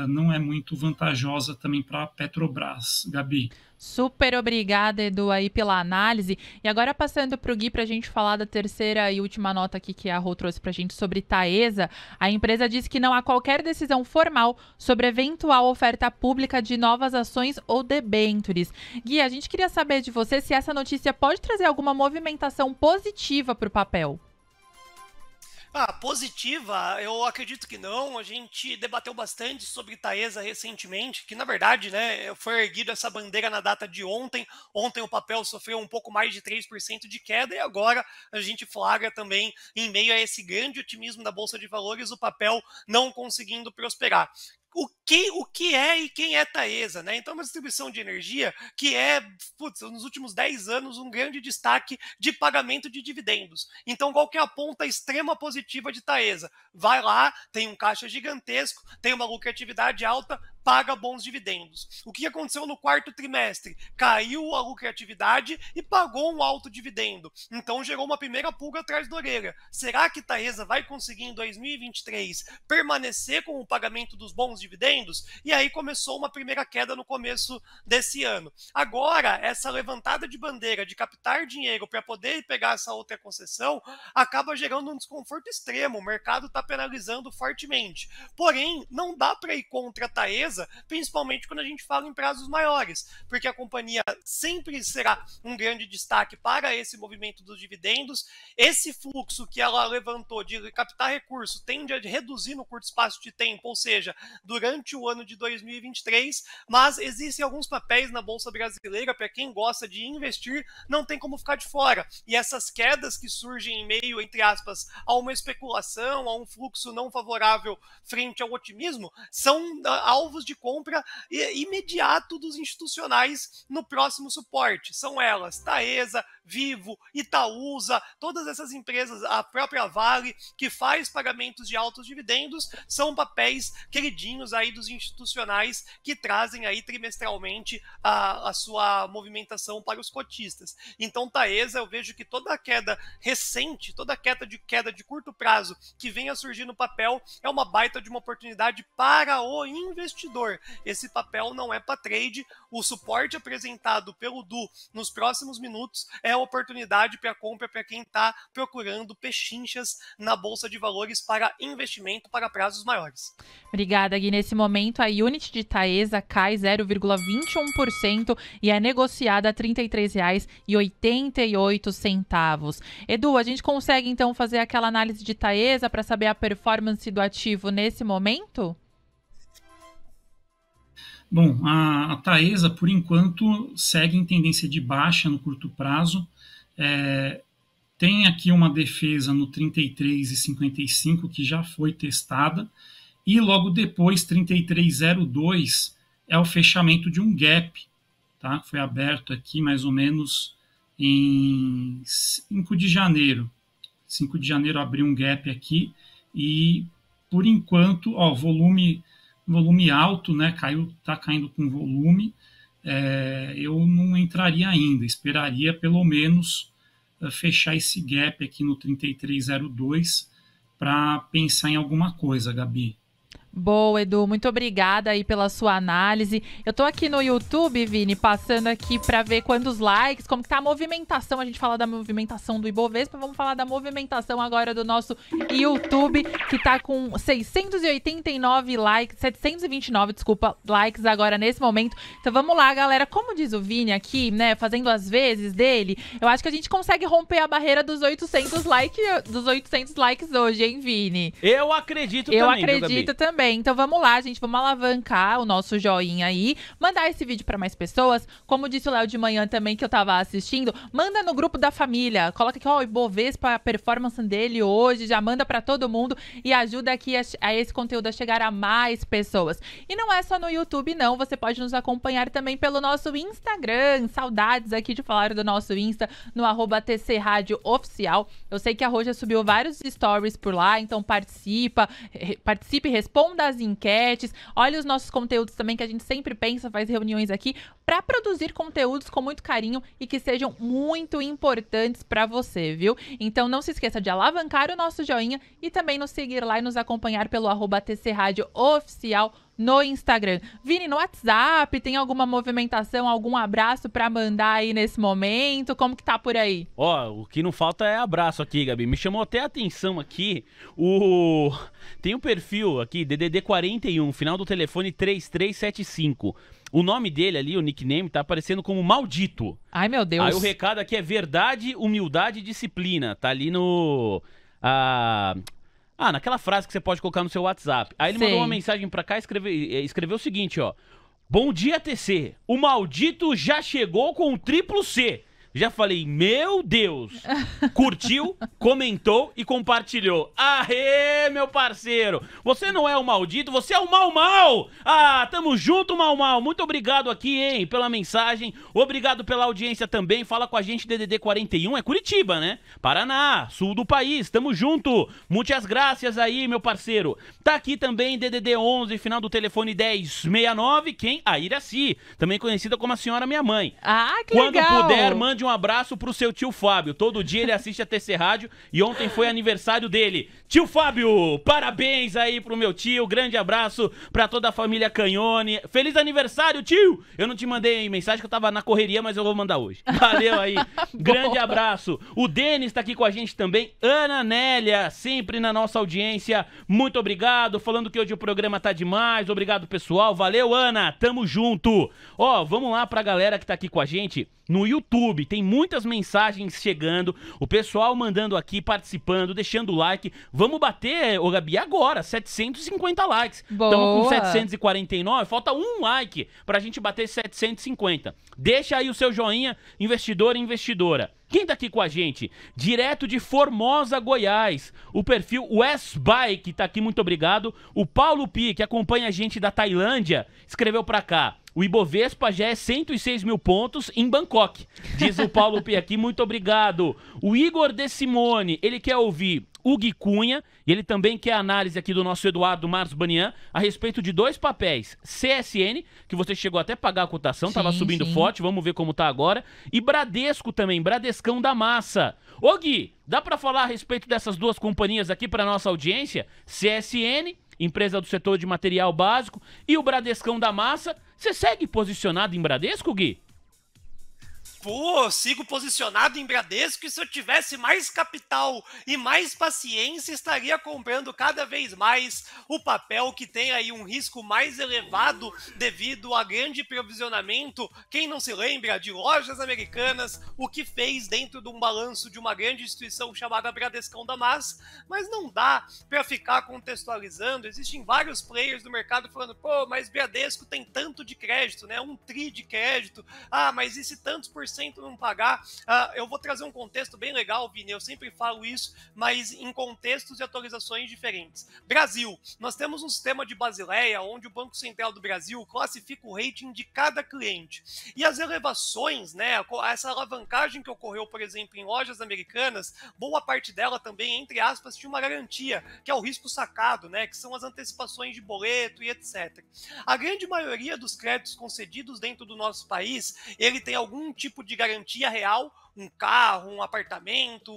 C: não é muito vantajosa também para a Petrobras. Gabi.
B: Super obrigada, Edu, aí pela análise. E agora passando para o Gui, para a gente falar da terceira e última nota aqui que a Rô trouxe para a gente sobre Taesa. A empresa disse que não há qualquer decisão formal sobre eventual oferta pública de novas ações ou debêntures. Gui, a gente queria saber de você se essa notícia pode trazer alguma movimentação positiva para o papel.
E: Positiva, eu acredito que não. A gente debateu bastante sobre Taesa recentemente, que na verdade, né, foi erguida essa bandeira na data de ontem. Ontem o papel sofreu um pouco mais de 3% de queda e agora a gente flagra também, em meio a esse grande otimismo da Bolsa de Valores, o papel não conseguindo prosperar. O que é e quem é Taesa, né? Então, uma distribuição de energia que é, nos últimos 10 anos, um grande destaque de pagamento de dividendos. Então, qual que é a ponta extrema positiva de Taesa? Vai lá, tem um caixa gigantesco, tem uma lucratividade alta, paga bons dividendos. O que aconteceu no quarto trimestre? Caiu a lucratividade e pagou um alto dividendo. Então, gerou uma primeira pulga atrás da orelha. Será que Taesa vai conseguir, em 2023, permanecer com o pagamento dos bons dividendos? E aí começou uma primeira queda no começo desse ano. Agora, essa levantada de bandeira de captar dinheiro para poder pegar essa outra concessão acaba gerando um desconforto extremo. O mercado está penalizando fortemente. Porém, não dá para ir contra a Taesa, principalmente quando a gente fala em prazos maiores, porque a companhia sempre será um grande destaque para esse movimento dos dividendos. Esse fluxo que ela levantou de captar recurso tende a reduzir no curto espaço de tempo, ou seja, durante o ano de 2023, mas existem alguns papéis na Bolsa Brasileira, para quem gosta de investir, não tem como ficar de fora. E essas quedas que surgem em meio, entre aspas, a uma especulação, a um fluxo não favorável frente ao otimismo, são alvos de compra imediato dos institucionais no próximo suporte. São elas, Taesa, Vivo, Itaúsa, todas essas empresas, a própria Vale, que faz pagamentos de altos dividendos, são papéis queridinhos aí dos institucionais que trazem aí trimestralmente a sua movimentação para os cotistas. Então, Taesa, eu vejo que toda a queda recente, toda a queda de curto prazo que vem a surgir no papel é uma baita de uma oportunidade para o investidor. investidor. Esse papel não é para trade. O suporte apresentado pelo Du nos próximos minutos é a oportunidade para compra para quem está procurando pechinchas na Bolsa de Valores para investimento para prazos maiores.
B: Obrigada, Gui. Nesse momento, a Unity de Taesa cai 0,21% e é negociada a R$ 33,88. Edu, a gente consegue então fazer aquela análise de Taesa para saber a performance do ativo nesse momento?
C: Bom, a Taesa, por enquanto, segue em tendência de baixa no curto prazo. Tem aqui uma defesa no 33,55 que já foi testada. E logo depois, 33,02 é o fechamento de um gap, tá? Foi aberto aqui mais ou menos em 5 de janeiro. 5 de janeiro abriu um gap aqui e, por enquanto, volume alto, né? Tá caindo com volume. Eu não entraria ainda, esperaria pelo menos fechar esse gap aqui no 33,02 para pensar em alguma coisa, Gabi.
B: Boa, Edu, muito obrigada aí pela sua análise. Eu tô aqui no YouTube, Vini, passando aqui para ver quantos likes, como que tá a movimentação. A gente fala da movimentação do Ibovespa, vamos falar da movimentação agora do nosso YouTube, que tá com 689 likes, 729, desculpa, likes agora nesse momento. Então vamos lá, galera. Como diz o Vini aqui, né, fazendo as vezes dele, eu acho que a gente consegue romper a barreira dos 800 likes hoje, hein, Vini?
D: Eu acredito
B: também. Então vamos lá, gente, vamos alavancar o nosso joinha aí, mandar esse vídeo para mais pessoas. Como disse o Léo de manhã também, que eu tava assistindo, manda no grupo da família, coloca aqui, o Ibovespa, a performance dele hoje, já manda para todo mundo e ajuda aqui a esse conteúdo a chegar a mais pessoas. E não é só no YouTube, não, você pode nos acompanhar também pelo nosso Instagram. Saudades aqui de falar do nosso Insta, no @TC Rádio Oficial. Eu sei que a Roja subiu vários stories por lá, então participe, responda das enquetes, olha os nossos conteúdos também, que a gente sempre pensa, faz reuniões aqui para produzir conteúdos com muito carinho e que sejam muito importantes para você, viu? Então não se esqueça de alavancar o nosso joinha e também nos seguir lá e nos acompanhar pelo @TC Rádio Oficial no Instagram. Vini, no WhatsApp, tem alguma movimentação, algum abraço pra mandar aí nesse momento? Como que tá por aí?
D: O que não falta é abraço aqui, Gabi. Me chamou até a atenção aqui, tem um perfil aqui, DDD 41, final do telefone 3375. O nome dele ali, o nickname, tá aparecendo como Maldito.
B: Ai, meu Deus.
D: Aí o recado aqui é verdade, humildade e disciplina. Tá ali no... naquela frase que você pode colocar no seu WhatsApp. Aí ele mandou uma mensagem pra cá e escreveu o seguinte, ó. Bom dia, TC. O Maldito já chegou com o triplo C. Já falei, meu Deus. Curtiu, comentou e compartilhou. Aê, meu parceiro. Você não é o Maldito, você é o Mal. Tamo junto, Mal. Muito obrigado aqui, hein, pela mensagem. Obrigado pela audiência também. Fala com a gente, DDD 41. É Curitiba, né? Paraná, sul do país. Tamo junto. Muitas graças aí, meu parceiro. Tá aqui também, DDD 11, final do telefone 1069. Quem? A Iraci. Também conhecida como a senhora minha mãe.
B: Que legal.
D: Quando puder, mande um abraço pro seu tio Fábio. Todo dia ele assiste a TC Rádio e ontem foi aniversário dele. Tio Fábio, parabéns aí pro meu tio. Grande abraço pra toda a família Canhone. Feliz aniversário, tio! Eu não te mandei mensagem que eu tava na correria, mas eu vou mandar hoje. Valeu aí. Grande abraço. O Denis tá aqui com a gente também. Ana Nélia, sempre na nossa audiência. Muito obrigado. Falando que hoje o programa tá demais. Obrigado, pessoal. Valeu, Ana. Tamo junto. Vamos lá pra galera que tá aqui com a gente no YouTube. Tem muitas mensagens chegando, o pessoal mandando aqui, participando, deixando o like. Vamos bater, Gabi, agora, 750 likes. Estamos com 749, falta um like pra gente bater 750. Deixa aí o seu joinha, investidor e investidora. Quem tá aqui com a gente? Direto de Formosa, Goiás. O perfil Westbike tá aqui, muito obrigado. O Paulo Pi, que acompanha a gente da Tailândia, escreveu pra cá. O Ibovespa já é 106 mil pontos em Bangkok. Diz o Paulo Pi aqui, muito obrigado. O Igor De Simone, ele quer ouvir o Gui Cunha, e ele também quer análise aqui do nosso Eduardo Marcos Banian a respeito de dois papéis. CSN, que você chegou até a pagar a cotação, tava subindo forte, vamos ver como tá agora. E Bradesco também, Bradescão da Massa. Ô Gui, dá pra falar a respeito dessas duas companhias aqui pra nossa audiência? CSN empresa do setor de material básico, e o Bradescão da Massa. Você segue posicionado em Bradesco, Gui?
E: Pô, sigo posicionado em Bradesco e se eu tivesse mais capital e mais paciência, estaria comprando cada vez mais o papel que tem aí um risco mais elevado devido a grande provisionamento. Quem não se lembra de Lojas Americanas, o que fez dentro de um balanço de uma grande instituição chamada Bradescão da Massa, mas não dá para ficar contextualizando. Existem vários players do mercado falando, pô, mas Bradesco tem tanto de crédito, né? 1 tri de crédito. Ah, mas e se tantos por cento não pagar? Eu vou trazer um contexto bem legal, Vini, eu sempre falo isso, mas em contextos e atualizações diferentes. Brasil, nós temos um sistema de Basileia, onde o Banco Central do Brasil classifica o rating de cada cliente. E as elevações, né, essa alavancagem que ocorreu, por exemplo, em Lojas Americanas, boa parte dela também, entre aspas, tinha uma garantia, que é o risco sacado, né, que são as antecipações de boleto e etc. A grande maioria dos créditos concedidos dentro do nosso país, ele tem algum tipo de garantia real, um carro, um apartamento,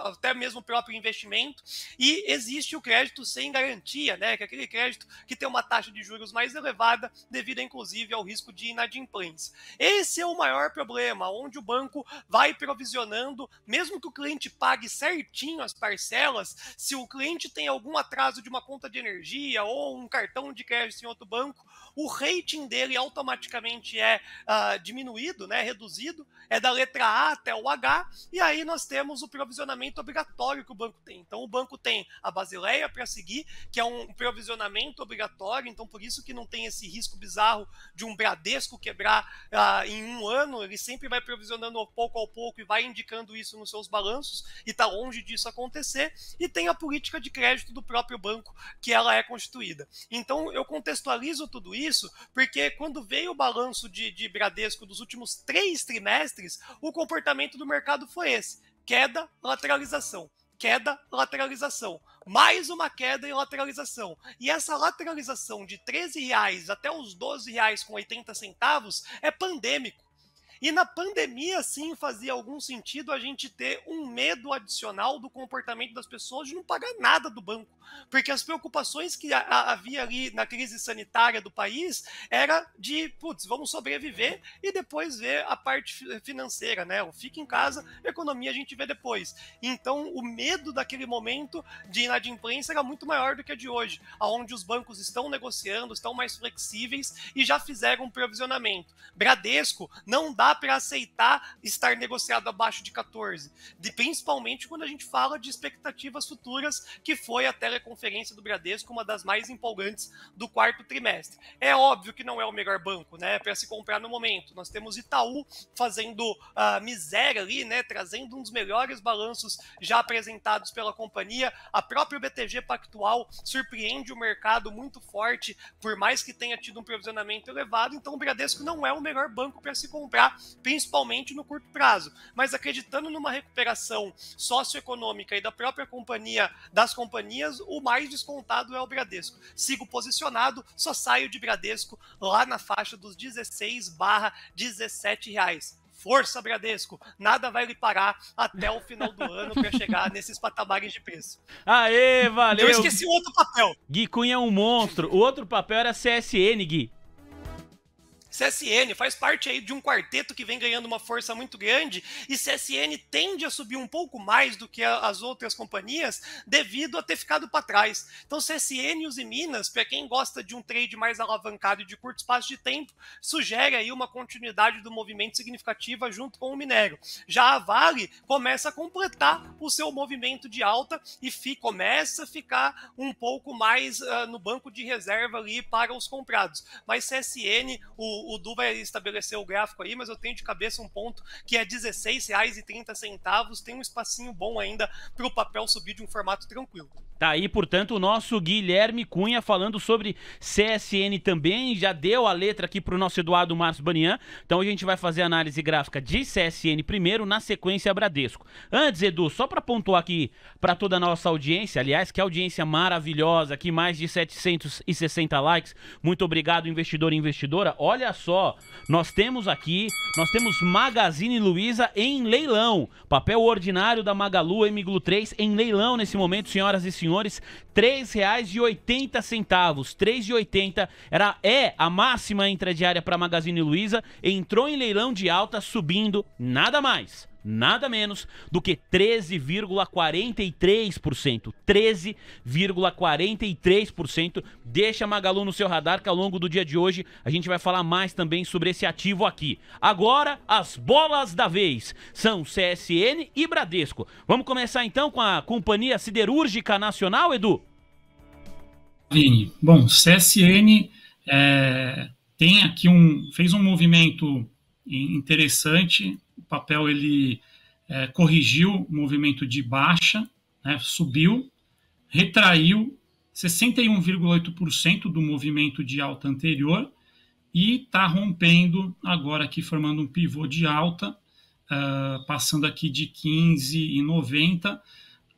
E: até mesmo o próprio investimento, e existe o crédito sem garantia, né, que é aquele crédito que tem uma taxa de juros mais elevada, devido inclusive ao risco de inadimplência. Esse é o maior problema, onde o banco vai provisionando, mesmo que o cliente pague certinho as parcelas, se o cliente tem algum atraso de uma conta de energia ou um cartão de crédito em outro banco, o rating dele automaticamente é diminuído, né, reduzido, é da letra A até o H, e aí nós temos o provisionamento obrigatório que o banco tem. Então o banco tem a Basileia para seguir, que é um provisionamento obrigatório, então por isso que não tem esse risco bizarro de um Bradesco quebrar em um ano, ele sempre vai provisionando pouco ao pouco e vai indicando isso nos seus balanços, e está longe disso acontecer, e tem a política de crédito do próprio banco, que ela é constituída. Então eu contextualizo tudo isso, porque quando veio o balanço de Bradesco dos últimos 3 trimestres, o comportamento do mercado foi esse: queda, lateralização, queda, lateralização, mais uma queda e lateralização. E essa lateralização de R$13 até os R$12,80 é pandêmico. E na pandemia, sim, fazia algum sentido a gente ter um medo adicional do comportamento das pessoas de não pagar nada do banco. Porque as preocupações que havia ali na crise sanitária do país era de, putz, vamos sobreviver e depois ver a parte financeira, né? O fica em casa, economia a gente vê depois. Então, o medo daquele momento de inadimplência era muito maior do que a de hoje, onde os bancos estão negociando, estão mais flexíveis e já fizeram um provisionamento. Bradesco, não dá para aceitar estar negociado abaixo de 14, principalmente quando a gente fala de expectativas futuras, que foi a teleconferência do Bradesco uma das mais empolgantes do 4º trimestre. É óbvio que não é o melhor banco, né, para se comprar no momento. Nós temos Itaú fazendo miséria ali, né, trazendo um dos melhores balanços já apresentados pela companhia. A própria BTG Pactual surpreende o mercado muito forte, por mais que tenha tido um provisionamento elevado. Então o Bradesco não é o melhor banco para se comprar, principalmente no curto prazo, mas acreditando numa recuperação socioeconômica e da própria companhia, das companhias, o mais descontado é o Bradesco. Sigo posicionado, só saio de Bradesco lá na faixa dos R$16/17. Força, Bradesco, nada vai lhe parar até o final do ano para chegar nesses patamares de preço.
D: Aê, valeu!
E: Eu esqueci o outro papel.
D: Gui Cunha é um monstro. O outro papel era CSN, Gui.
E: CSN faz parte aí de um quarteto que vem ganhando uma força muito grande, e CSN tende a subir um pouco mais do que as outras companhias devido a ter ficado para trás. Então CSN e Usiminas, para quem gosta de um trade mais alavancado e de curto espaço de tempo, sugere aí uma continuidade do movimento significativa junto com o minério. Já a Vale começa a completar o seu movimento de alta e começa a ficar um pouco mais no banco de reserva ali para os comprados. Mas CSN, o Du vai estabelecer o gráfico aí, mas eu tenho de cabeça um ponto que é R$16,30, tem um espacinho bom ainda para o papel subir de um formato tranquilo.
D: Tá aí, portanto, o nosso Guilherme Cunha falando sobre CSN também, já deu a letra aqui pro nosso Eduardo Márcio Banian, então a gente vai fazer a análise gráfica de CSN primeiro, na sequência Bradesco. Antes, Edu, só para pontuar aqui para toda a nossa audiência, aliás, que audiência maravilhosa aqui, mais de 760 likes, muito obrigado investidor e investidora, olha olha só, nós temos Magazine Luiza em leilão. Papel ordinário da Magalu MGLU 3 em leilão nesse momento, senhoras e senhores, R$ 3,80. R$ 3,80 é a máxima intradiária para Magazine Luiza. Entrou em leilão de alta, subindo nada mais, nada menos do que 13,43%. 13,43%. Deixa a Magalu no seu radar, que ao longo do dia de hoje a gente vai falar mais também sobre esse ativo aqui. Agora, as bolas da vez são CSN e Bradesco. Vamos começar então com a Companhia Siderúrgica Nacional, Edu?
C: Vini, bom, CSN tem aqui fez um movimento interessante. O papel ele corrigiu o movimento de baixa, né, subiu, retraiu 61,8% do movimento de alta anterior e está rompendo agora aqui, formando um pivô de alta, passando aqui de 15,90,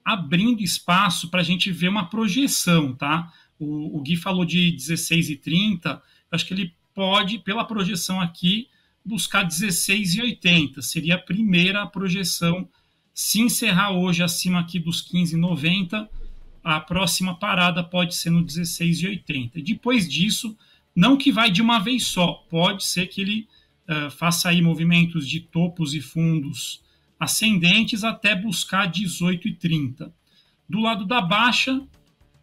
C: abrindo espaço para a gente ver uma projeção, tá? O Gui falou de 16,30, acho que ele pode, pela projeção aqui, buscar 16,80. Seria a primeira projeção. Se encerrar hoje acima aqui dos 15,90, a próxima parada pode ser no 16,80. Depois disso, não que vai de uma vez só, pode ser que ele faça aí movimentos de topos e fundos ascendentes até buscar 18,30. Do lado da baixa,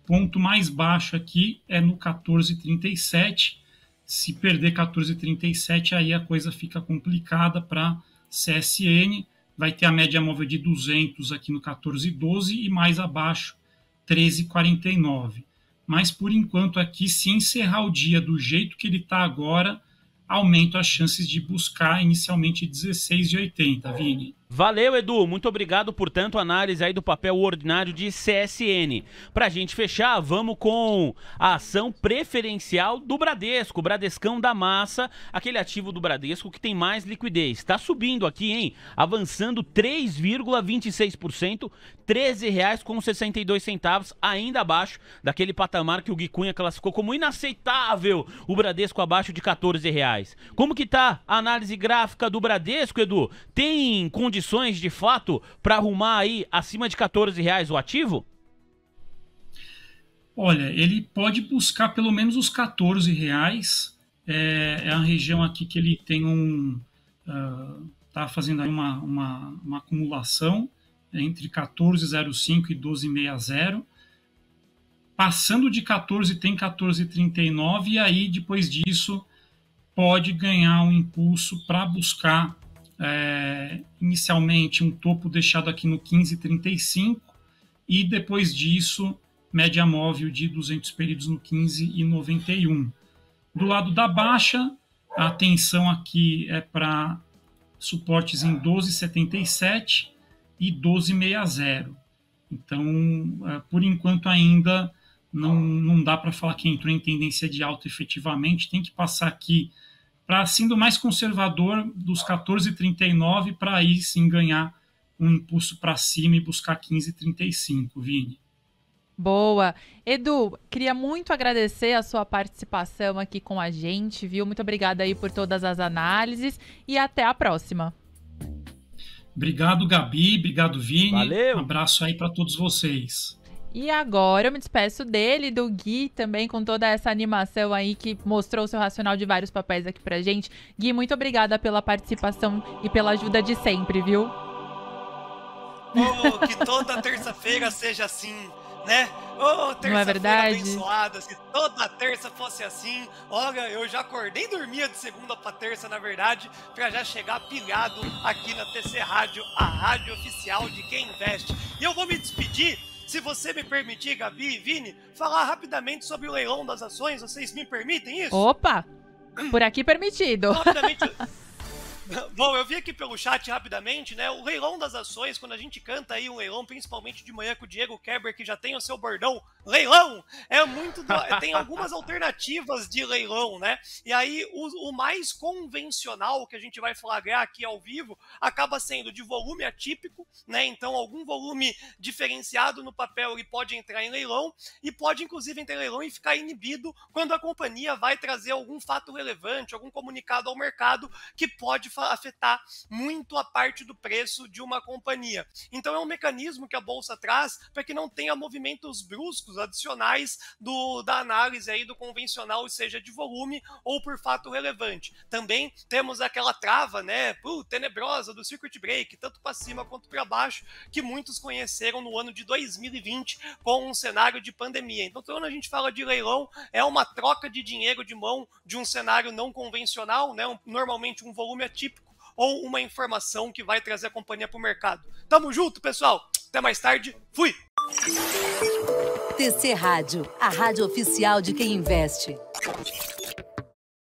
C: ponto mais baixo aqui é no 14,37. Se perder 14,37, aí a coisa fica complicada para CSN. Vai ter a média móvel de 200 aqui no 14,12 e mais abaixo 13,49. Mas por enquanto aqui, se encerrar o dia do jeito que ele está agora, aumenta as chances de buscar inicialmente 16,80, Vini.
D: Valeu, Edu. Muito obrigado, portanto, análise aí do papel ordinário de CSN. Pra gente fechar, vamos com a ação preferencial do Bradesco, Bradescão da Massa, aquele ativo do Bradesco que tem mais liquidez. Tá subindo aqui, hein? Avançando 3,26%, R$ 13,62, ainda abaixo daquele patamar que o Gui Cunha classificou como inaceitável, o Bradesco abaixo de R$ 14. Como que tá a análise gráfica do Bradesco, Edu? Tem condições de fato para arrumar aí acima de R$ 14 o ativo?
C: Olha, ele pode buscar pelo menos os R$ 14. É a região aqui que ele tem tá fazendo aí uma acumulação entre 14,05 e 12,60. Passando de 14 tem 14,39 e aí depois disso pode ganhar um impulso para buscar inicialmente um topo deixado aqui no 15,35 e depois disso média móvel de 200 períodos no 15,91. Do lado da baixa, a atenção aqui é para suportes em 12,77 e 12,60. Então, por enquanto ainda não dá para falar que entrou em tendência de alta efetivamente, tem que passar aqui para, sendo mais conservador, dos 14,39 para aí sim ganhar um impulso para cima e buscar 15,35, Vini.
B: Boa. Edu, queria muito agradecer a sua participação aqui com a gente, viu? Muito obrigada aí por todas as análises e até a próxima.
C: Obrigado, Gabi. Obrigado, Vini.
D: Valeu.
C: Um abraço aí para todos vocês.
B: E agora eu me despeço dele, do Gui, também com toda essa animação aí que mostrou o seu racional de vários papéis aqui pra gente. Gui, muito obrigada pela participação e pela ajuda de sempre, viu?
E: Oh, que toda terça-feira seja assim, né? Oh,
B: não é verdade?
E: Abençoada, se toda terça fosse assim. Olha, eu já acordei e dormia de segunda pra terça, na verdade, pra já chegar pilhado aqui na TC Rádio, a rádio oficial de quem investe. E eu vou me despedir, se você me permitir, Gabi e Vini, falar rapidamente sobre o leilão das ações. Vocês me permitem isso?
B: Opa! Por aqui permitido.
E: Rapidamente. Bom, eu vi aqui pelo chat rapidamente, né? O leilão das ações, quando a gente canta aí um leilão, principalmente de manhã com o Diego Kerber, que já tem o seu bordão leilão tem algumas alternativas de leilão, né? E aí o mais convencional que a gente vai flagrar aqui ao vivo acaba sendo de volume atípico, né? Então algum volume diferenciado no papel ele pode entrar em leilão e pode inclusive entrar em leilão e ficar inibido quando a companhia vai trazer algum fato relevante, algum comunicado ao mercado que pode afetar muito a parte do preço de uma companhia. Então é um mecanismo que a bolsa traz para que não tenha movimentos bruscos adicionais da análise aí do convencional, seja de volume ou por fato relevante. Também temos aquela trava, né, tenebrosa do circuit break, tanto para cima quanto para baixo, que muitos conheceram no ano de 2020 com um cenário de pandemia. Então, quando a gente fala de leilão, é uma troca de dinheiro de mão de um cenário não convencional, né, normalmente um volume atípico, ou uma informação que vai trazer a companhia para o mercado. Tamo junto, pessoal. Até mais tarde. Fui!
A: TC Rádio, a rádio oficial de quem investe.